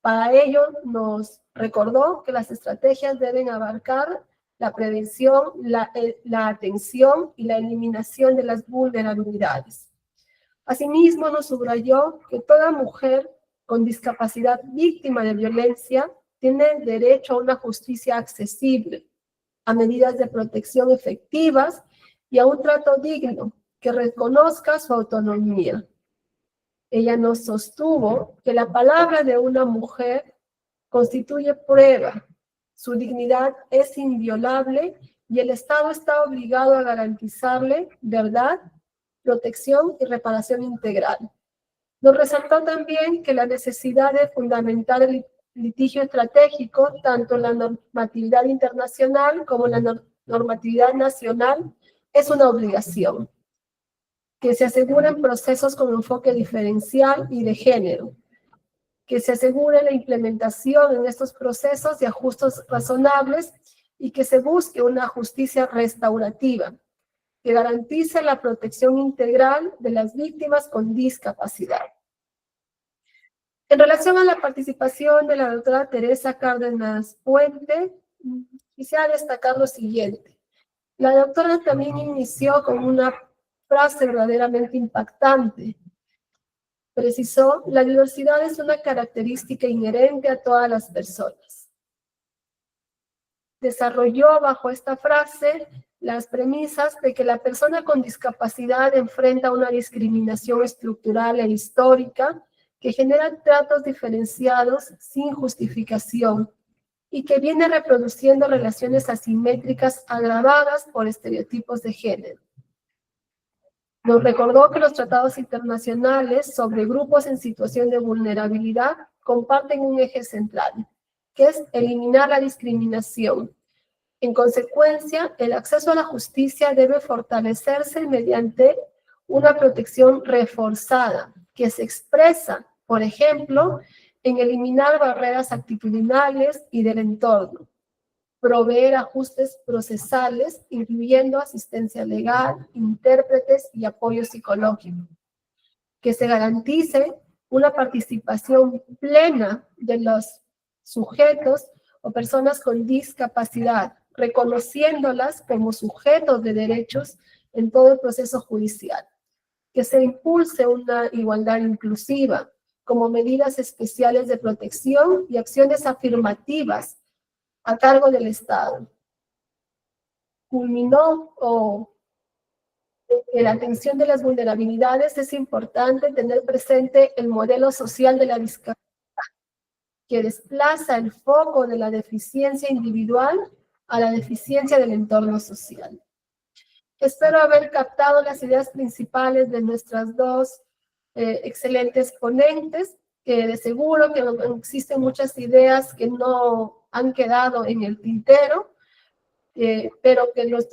Para ello, nos recordó que las estrategias deben abarcar la prevención, la atención y la eliminación de las vulnerabilidades. Asimismo, nos subrayó que toda mujer con discapacidad víctima de violencia tiene derecho a una justicia accesible, a medidas de protección efectivas y a un trato digno que reconozca su autonomía. Ella nos sostuvo que la palabra de una mujer constituye prueba, su dignidad es inviolable y el Estado está obligado a garantizarle verdad, protección y reparación integral. Nos resaltó también que la necesidad de fundamentar el litigio estratégico, tanto en la normatividad internacional como en la normatividad nacional, es una obligación. Que se aseguren procesos con enfoque diferencial y de género. Que se asegure la implementación en estos procesos de ajustes razonables y que se busque una justicia restaurativa que garantice la protección integral de las víctimas con discapacidad. En relación a la participación de la doctora Teresa Cárdenas Puente, quisiera destacar lo siguiente. La doctora también inició con una frase verdaderamente impactante. Precisó, la diversidad es una característica inherente a todas las personas. Desarrolló bajo esta frase las premisas de que la persona con discapacidad enfrenta una discriminación estructural e histórica que genera tratos diferenciados sin justificación y que viene reproduciendo relaciones asimétricas agravadas por estereotipos de género. Nos recordó que los tratados internacionales sobre grupos en situación de vulnerabilidad comparten un eje central, que es eliminar la discriminación. En consecuencia, el acceso a la justicia debe fortalecerse mediante una protección reforzada, que se expresa, por ejemplo, en eliminar barreras actitudinales y del entorno, proveer ajustes procesales, incluyendo asistencia legal, intérpretes y apoyo psicológico, que se garantice una participación plena de los sujetos o personas con discapacidad, reconociéndolas como sujetos de derechos en todo el proceso judicial, que se impulse una igualdad inclusiva, como medidas especiales de protección y acciones afirmativas a cargo del Estado. Culminó en la atención de las vulnerabilidades es importante tener presente el modelo social de la discapacidad, que desplaza el foco de la deficiencia individual a la deficiencia del entorno social. Espero haber captado las ideas principales de nuestras dos excelentes ponentes, que de seguro que existen muchas ideas que no han quedado en el tintero, pero que las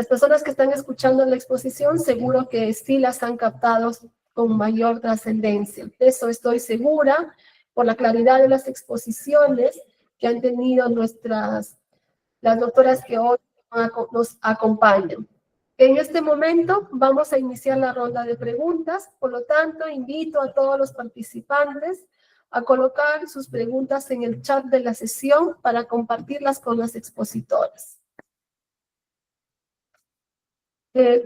personas que están escuchando la exposición seguro que sí las han captado con mayor trascendencia. De eso estoy segura por la claridad de las exposiciones que han tenido las doctoras que hoy nos acompañan. En este momento vamos a iniciar la ronda de preguntas, por lo tanto invito a todos los participantes a colocar sus preguntas en el chat de la sesión para compartirlas con las expositoras.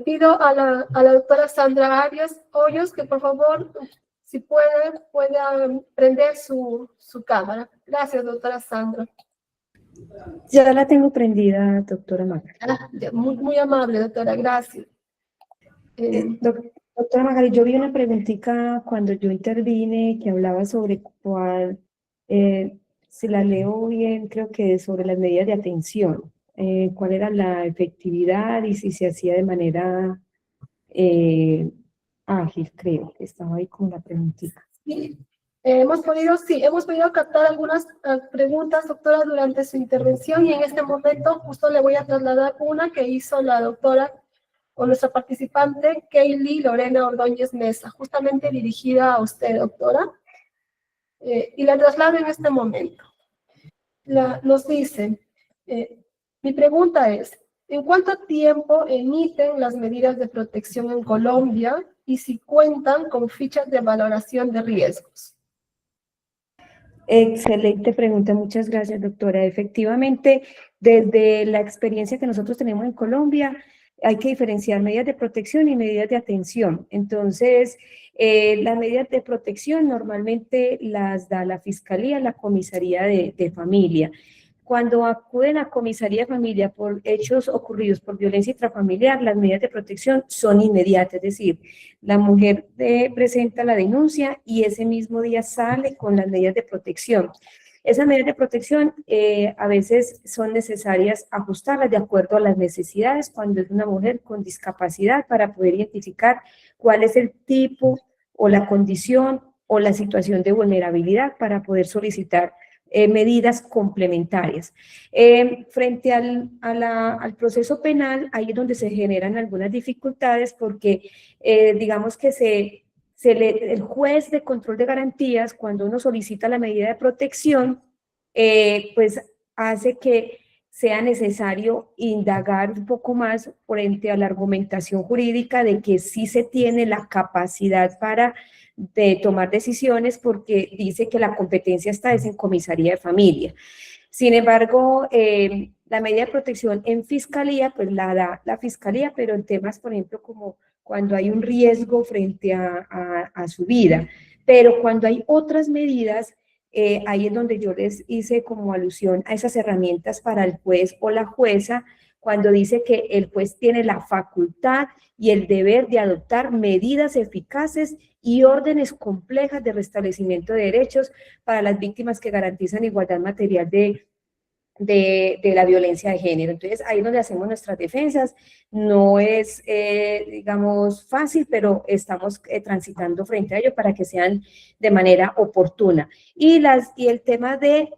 Pido a la doctora Sandra Arias Hoyos que por favor, si pueda prender su cámara. Gracias, doctora Sandra. Ya la tengo prendida, doctora Magali. Muy amable, doctora, gracias. Doctora Magali, yo vi una preguntita cuando yo intervine que hablaba sobre cuál, si la leo bien, creo que sobre las medidas de atención, cuál era la efectividad y si se hacía de manera ágil, creo que estaba ahí con la preguntita. Sí, hemos podido captar algunas preguntas, doctora, durante su intervención y en este momento justo le voy a trasladar una que hizo la doctora o nuestra participante, Kaylee Lorena Ordóñez Mesa, justamente dirigida a usted, doctora, y la traslado en este momento. Nos dice, mi pregunta es, ¿en cuánto tiempo emiten las medidas de protección en Colombia y si cuentan con fichas de valoración de riesgos? Excelente pregunta, muchas gracias, doctora. Efectivamente, desde la experiencia que nosotros tenemos en Colombia, hay que diferenciar medidas de protección y medidas de atención. Entonces, las medidas de protección normalmente las da la Fiscalía, la Comisaría de Familia. Cuando acuden a comisaría de familia por hechos ocurridos por violencia intrafamiliar, las medidas de protección son inmediatas, es decir, la mujer presenta la denuncia y ese mismo día sale con las medidas de protección. Esas medidas de protección a veces son necesarias ajustarlas de acuerdo a las necesidades cuando es una mujer con discapacidad para poder identificar cuál es el tipo o la condición o la situación de vulnerabilidad para poder solicitar medidas complementarias. Frente al proceso penal, ahí es donde se generan algunas dificultades porque digamos que el juez de control de garantías, cuando uno solicita la medida de protección, pues hace que sea necesario indagar un poco más frente a la argumentación jurídica de que sí se tiene la capacidad de tomar decisiones porque dice que la competencia está en comisaría de familia. Sin embargo, la medida de protección en fiscalía, pues la da la fiscalía, pero en temas, por ejemplo, como cuando hay un riesgo frente a su vida. Pero cuando hay otras medidas, ahí es donde yo les hice como alusión a esas herramientas para el juez o la jueza, cuando dice que el juez tiene la facultad y el deber de adoptar medidas eficaces y órdenes complejas de restablecimiento de derechos para las víctimas que garantizan igualdad material de la violencia de género. Entonces, ahí es donde hacemos nuestras defensas. No es, digamos, fácil, pero estamos transitando frente a ello para que sean de manera oportuna. Y el tema de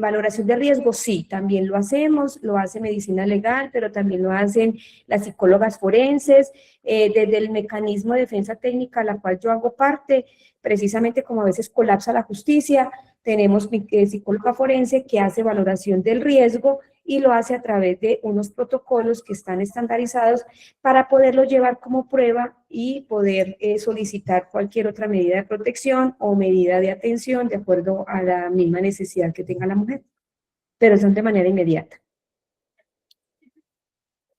valoración de riesgo, sí, también lo hacemos, lo hace medicina legal, pero también lo hacen las psicólogas forenses, desde el mecanismo de defensa técnica a la cual yo hago parte, precisamente como a veces colapsa la justicia, tenemos mi psicóloga forense que hace valoración del riesgo y lo hace a través de unos protocolos que están estandarizados para poderlo llevar como prueba y poder solicitar cualquier otra medida de protección o medida de atención de acuerdo a la misma necesidad que tenga la mujer, pero son de manera inmediata.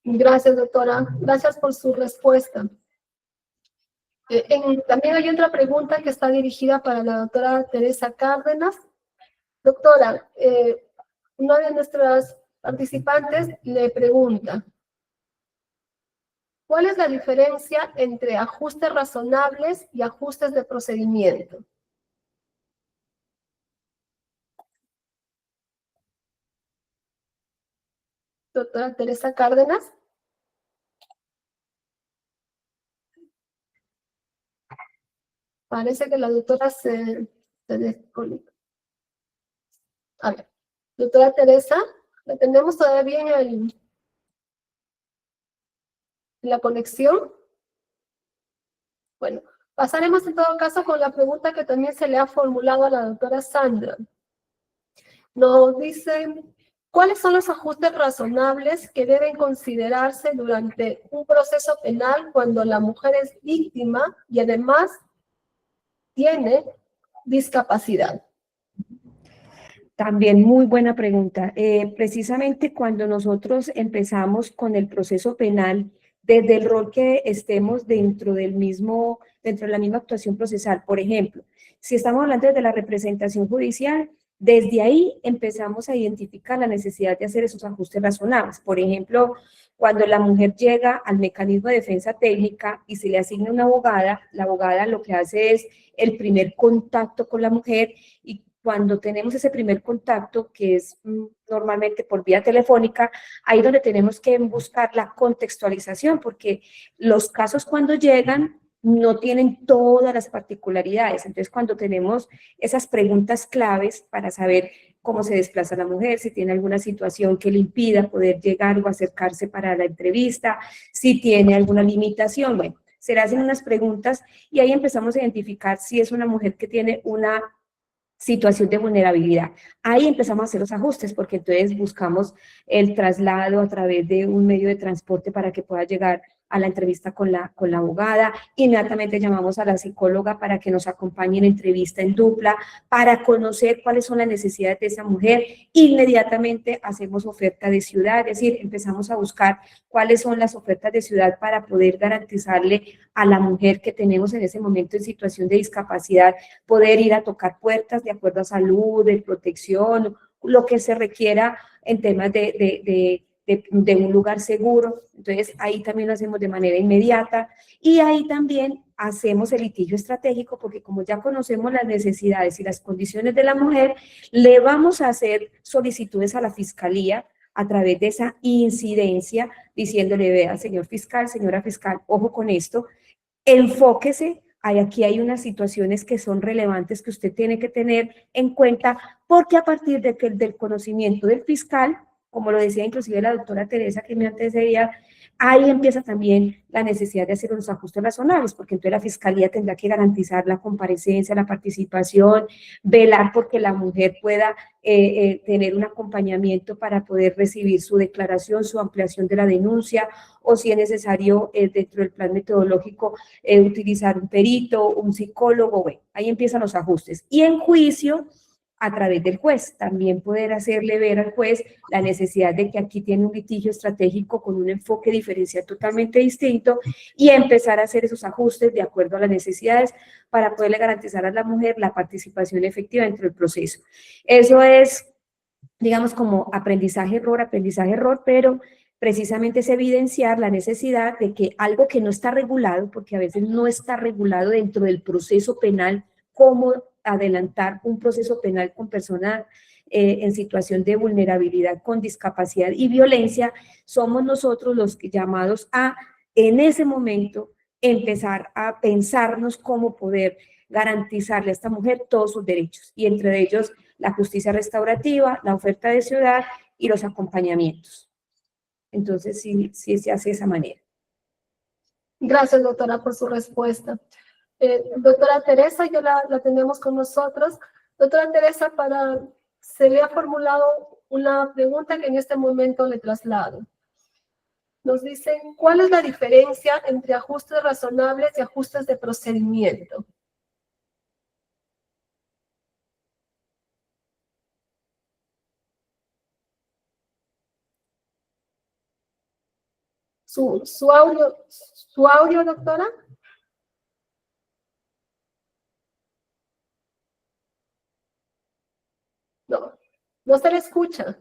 Gracias, doctora. Gracias por su respuesta. También hay otra pregunta que está dirigida para la doctora Teresa Cárdenas. Doctora, una de nuestras participantes le pregunta, ¿cuál es la diferencia entre ajustes razonables y ajustes de procedimiento? Doctora Teresa Cárdenas. Parece que la doctora se desconectó. A ver, doctora Teresa, ¿la tenemos todavía en la conexión? Bueno, pasaremos en todo caso con la pregunta que también se le ha formulado a la doctora Sandra. Nos dicen, ¿cuáles son los ajustes razonables que deben considerarse durante un proceso penal cuando la mujer es víctima y además tiene discapacidad? También muy buena pregunta. Precisamente cuando nosotros empezamos con el proceso penal, desde el rol que estemos dentro del mismo, dentro de la misma actuación procesal, por ejemplo, si estamos hablando de la representación judicial, desde ahí empezamos a identificar la necesidad de hacer esos ajustes razonables. Por ejemplo, cuando la mujer llega al mecanismo de defensa técnica y se le asigna una abogada, la abogada lo que hace es el primer contacto con la mujer y cuando tenemos ese primer contacto, que es normalmente por vía telefónica, ahí donde tenemos que buscar la contextualización, porque los casos cuando llegan no tienen todas las particularidades. Entonces, cuando tenemos esas preguntas claves para saber cómo se desplaza la mujer, si tiene alguna situación que le impida poder llegar o acercarse para la entrevista, si tiene alguna limitación, bueno, se le hacen unas preguntas y ahí empezamos a identificar si es una mujer que tiene una situación de vulnerabilidad. Ahí empezamos a hacer los ajustes porque entonces buscamos el traslado a través de un medio de transporte para que pueda llegar a la entrevista con la abogada. Inmediatamente llamamos a la psicóloga para que nos acompañe en entrevista en dupla, para conocer cuáles son las necesidades de esa mujer. Inmediatamente hacemos oferta de ciudad, es decir, empezamos a buscar cuáles son las ofertas de ciudad para poder garantizarle a la mujer que tenemos en ese momento en situación de discapacidad poder ir a tocar puertas de acuerdo a salud, de protección, lo que se requiera en temas de un lugar seguro. Entonces, ahí también lo hacemos de manera inmediata y ahí también hacemos el litigio estratégico porque como ya conocemos las necesidades y las condiciones de la mujer, le vamos a hacer solicitudes a la fiscalía a través de esa incidencia, diciéndole, vea, señor fiscal, señora fiscal, ojo con esto, enfóquese, aquí hay unas situaciones que son relevantes que usted tiene que tener en cuenta, porque a partir del conocimiento del fiscal, como lo decía inclusive la doctora Teresa que me antecedía, ahí empieza también la necesidad de hacer unos ajustes razonables, porque entonces la fiscalía tendrá que garantizar la comparecencia, la participación, velar porque la mujer pueda tener un acompañamiento para poder recibir su declaración, su ampliación de la denuncia, o si es necesario dentro del plan metodológico utilizar un perito, un psicólogo, bueno, ahí empiezan los ajustes. Y en juicio, a través del juez, también poder hacerle ver al juez la necesidad de que aquí tiene un litigio estratégico con un enfoque diferencial totalmente distinto y empezar a hacer esos ajustes de acuerdo a las necesidades para poderle garantizar a la mujer la participación efectiva dentro del proceso. Eso es, digamos, como aprendizaje-error, pero precisamente es evidenciar la necesidad de que algo que no está regulado, porque a veces no está regulado dentro del proceso penal, cómo adelantar un proceso penal con personas en situación de vulnerabilidad, con discapacidad y violencia, somos nosotros los llamados a, en ese momento, empezar a pensarnos cómo poder garantizarle a esta mujer todos sus derechos, y entre ellos la justicia restaurativa, la oferta de ciudad y los acompañamientos. Entonces, sí se hace de esa manera. Gracias, doctora, por su respuesta. Doctora Teresa, ya la tenemos con nosotros. Doctora Teresa, se le ha formulado una pregunta que en este momento le traslado. Nos dicen, ¿cuál es la diferencia entre ajustes razonables y ajustes de procedimiento? ¿Su audio, doctora? No, no se le escucha.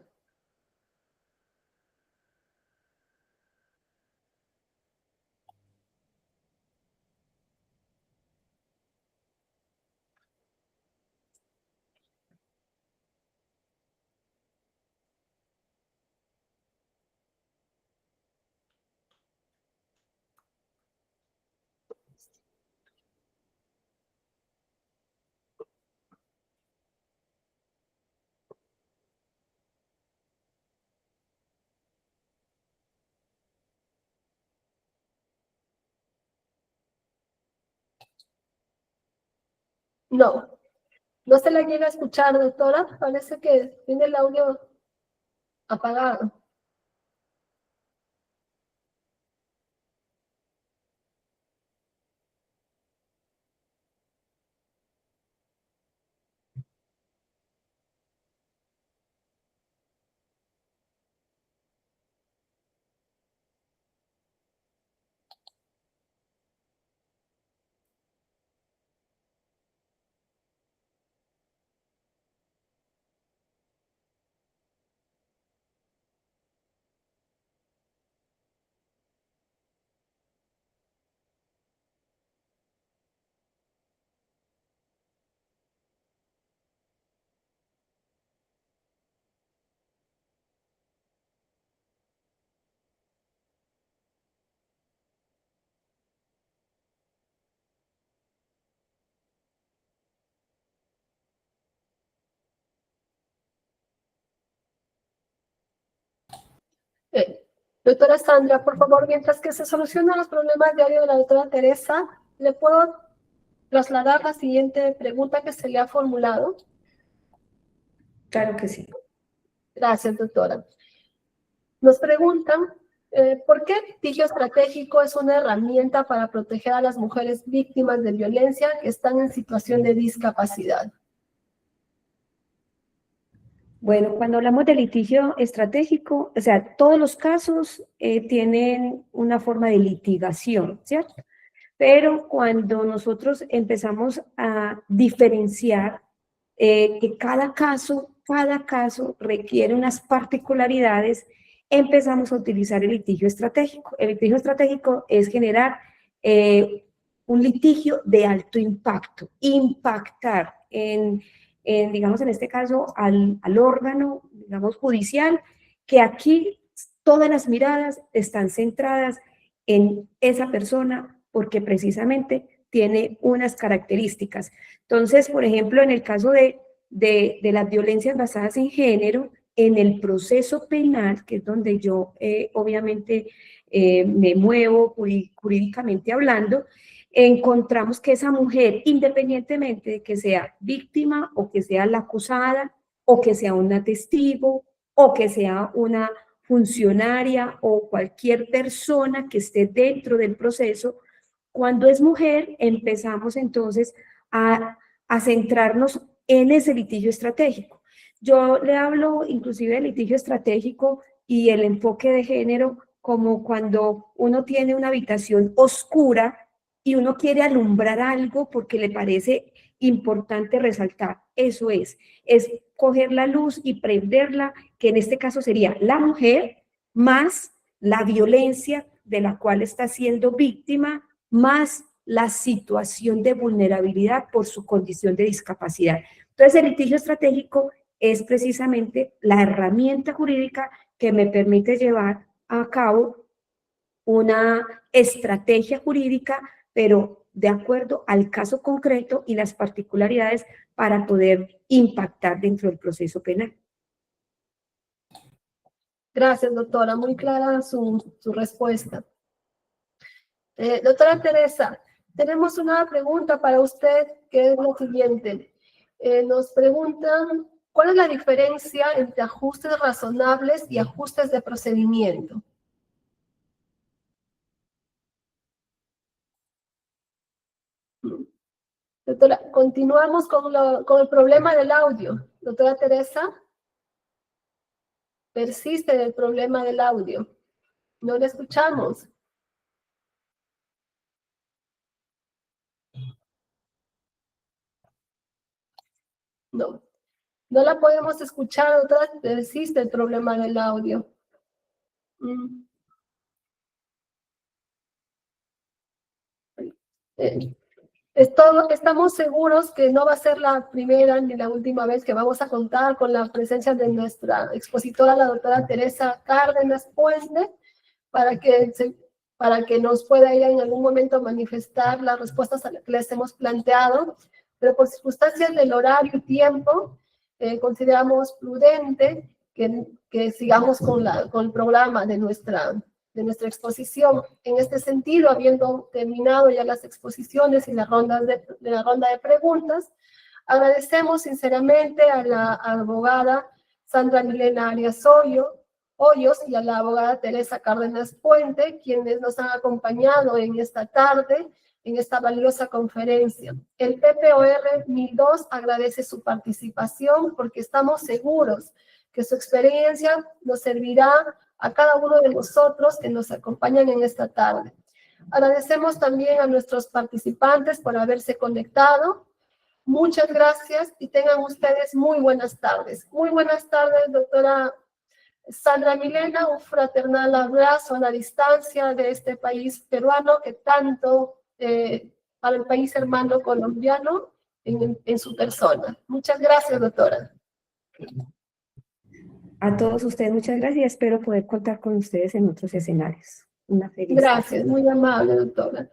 No, no se la llega a escuchar, doctora. Parece que tiene el audio apagado. Doctora Sandra, por favor, mientras que se solucionan los problemas de audio de la doctora Teresa, ¿le puedo trasladar la siguiente pregunta que se le ha formulado? Claro que sí. Gracias, doctora. Nos preguntan, ¿por qué el litigio estratégico es una herramienta para proteger a las mujeres víctimas de violencia que están en situación de discapacidad? Bueno, cuando hablamos de litigio estratégico, o sea, todos los casos tienen una forma de litigación, ¿cierto? Pero cuando nosotros empezamos a diferenciar que cada caso requiere unas particularidades, empezamos a utilizar el litigio estratégico. El litigio estratégico es generar un litigio de alto impacto, impactar digamos, en este caso, al órgano, digamos, judicial, que aquí todas las miradas están centradas en esa persona porque precisamente tiene unas características. Entonces, por ejemplo, en el caso de las violencias basadas en género, en el proceso penal, que es donde yo obviamente me muevo jurídicamente hablando, encontramos que esa mujer, independientemente de que sea víctima o que sea la acusada o que sea una testigo o que sea una funcionaria o cualquier persona que esté dentro del proceso, cuando es mujer empezamos entonces a centrarnos en ese litigio estratégico. Yo le hablo inclusive de litigio estratégico y el enfoque de género como cuando uno tiene una habitación oscura y uno quiere alumbrar algo porque le parece importante resaltar. Eso es coger la luz y prenderla, que en este caso sería la mujer, más la violencia de la cual está siendo víctima, más la situación de vulnerabilidad por su condición de discapacidad. Entonces, el litigio estratégico es precisamente la herramienta jurídica que me permite llevar a cabo una estrategia jurídica, pero de acuerdo al caso concreto y las particularidades para poder impactar dentro del proceso penal. Gracias, doctora. Muy clara su respuesta. Doctora Teresa, tenemos una pregunta para usted que es la siguiente. Nos preguntan, ¿cuál es la diferencia entre ajustes razonables y ajustes de procedimiento? Doctora, continuamos con el problema del audio. Doctora Teresa, persiste el problema del audio. No le escuchamos. No, no la podemos escuchar, doctora, persiste el problema del audio. Estamos seguros que no va a ser la primera ni la última vez que vamos a contar con la presencia de nuestra expositora, la doctora Teresa Cárdenas Puente, para que nos pueda ella en algún momento manifestar las respuestas a las que les hemos planteado, pero por circunstancias del horario y tiempo, consideramos prudente que sigamos con el programa de nuestra de nuestra exposición. En este sentido, habiendo terminado ya las exposiciones y la ronda de preguntas, agradecemos sinceramente a la abogada Sandra Milena Arias Hoyos y a la abogada Teresa Cárdenas Puente, quienes nos han acompañado en esta tarde, en esta valiosa conferencia. El PPOR 1002 agradece su participación porque estamos seguros que su experiencia nos servirá a cada uno de nosotros que nos acompañan en esta tarde. Agradecemos también a nuestros participantes por haberse conectado. Muchas gracias y tengan ustedes muy buenas tardes. Muy buenas tardes, doctora Sandra Milena, un fraternal abrazo a la distancia de este país peruano que tanto para el país hermano colombiano en su persona. Muchas gracias, doctora. A todos ustedes, muchas gracias. Espero poder contar con ustedes en otros escenarios. Una feliz Gracias, muy amable, doctora.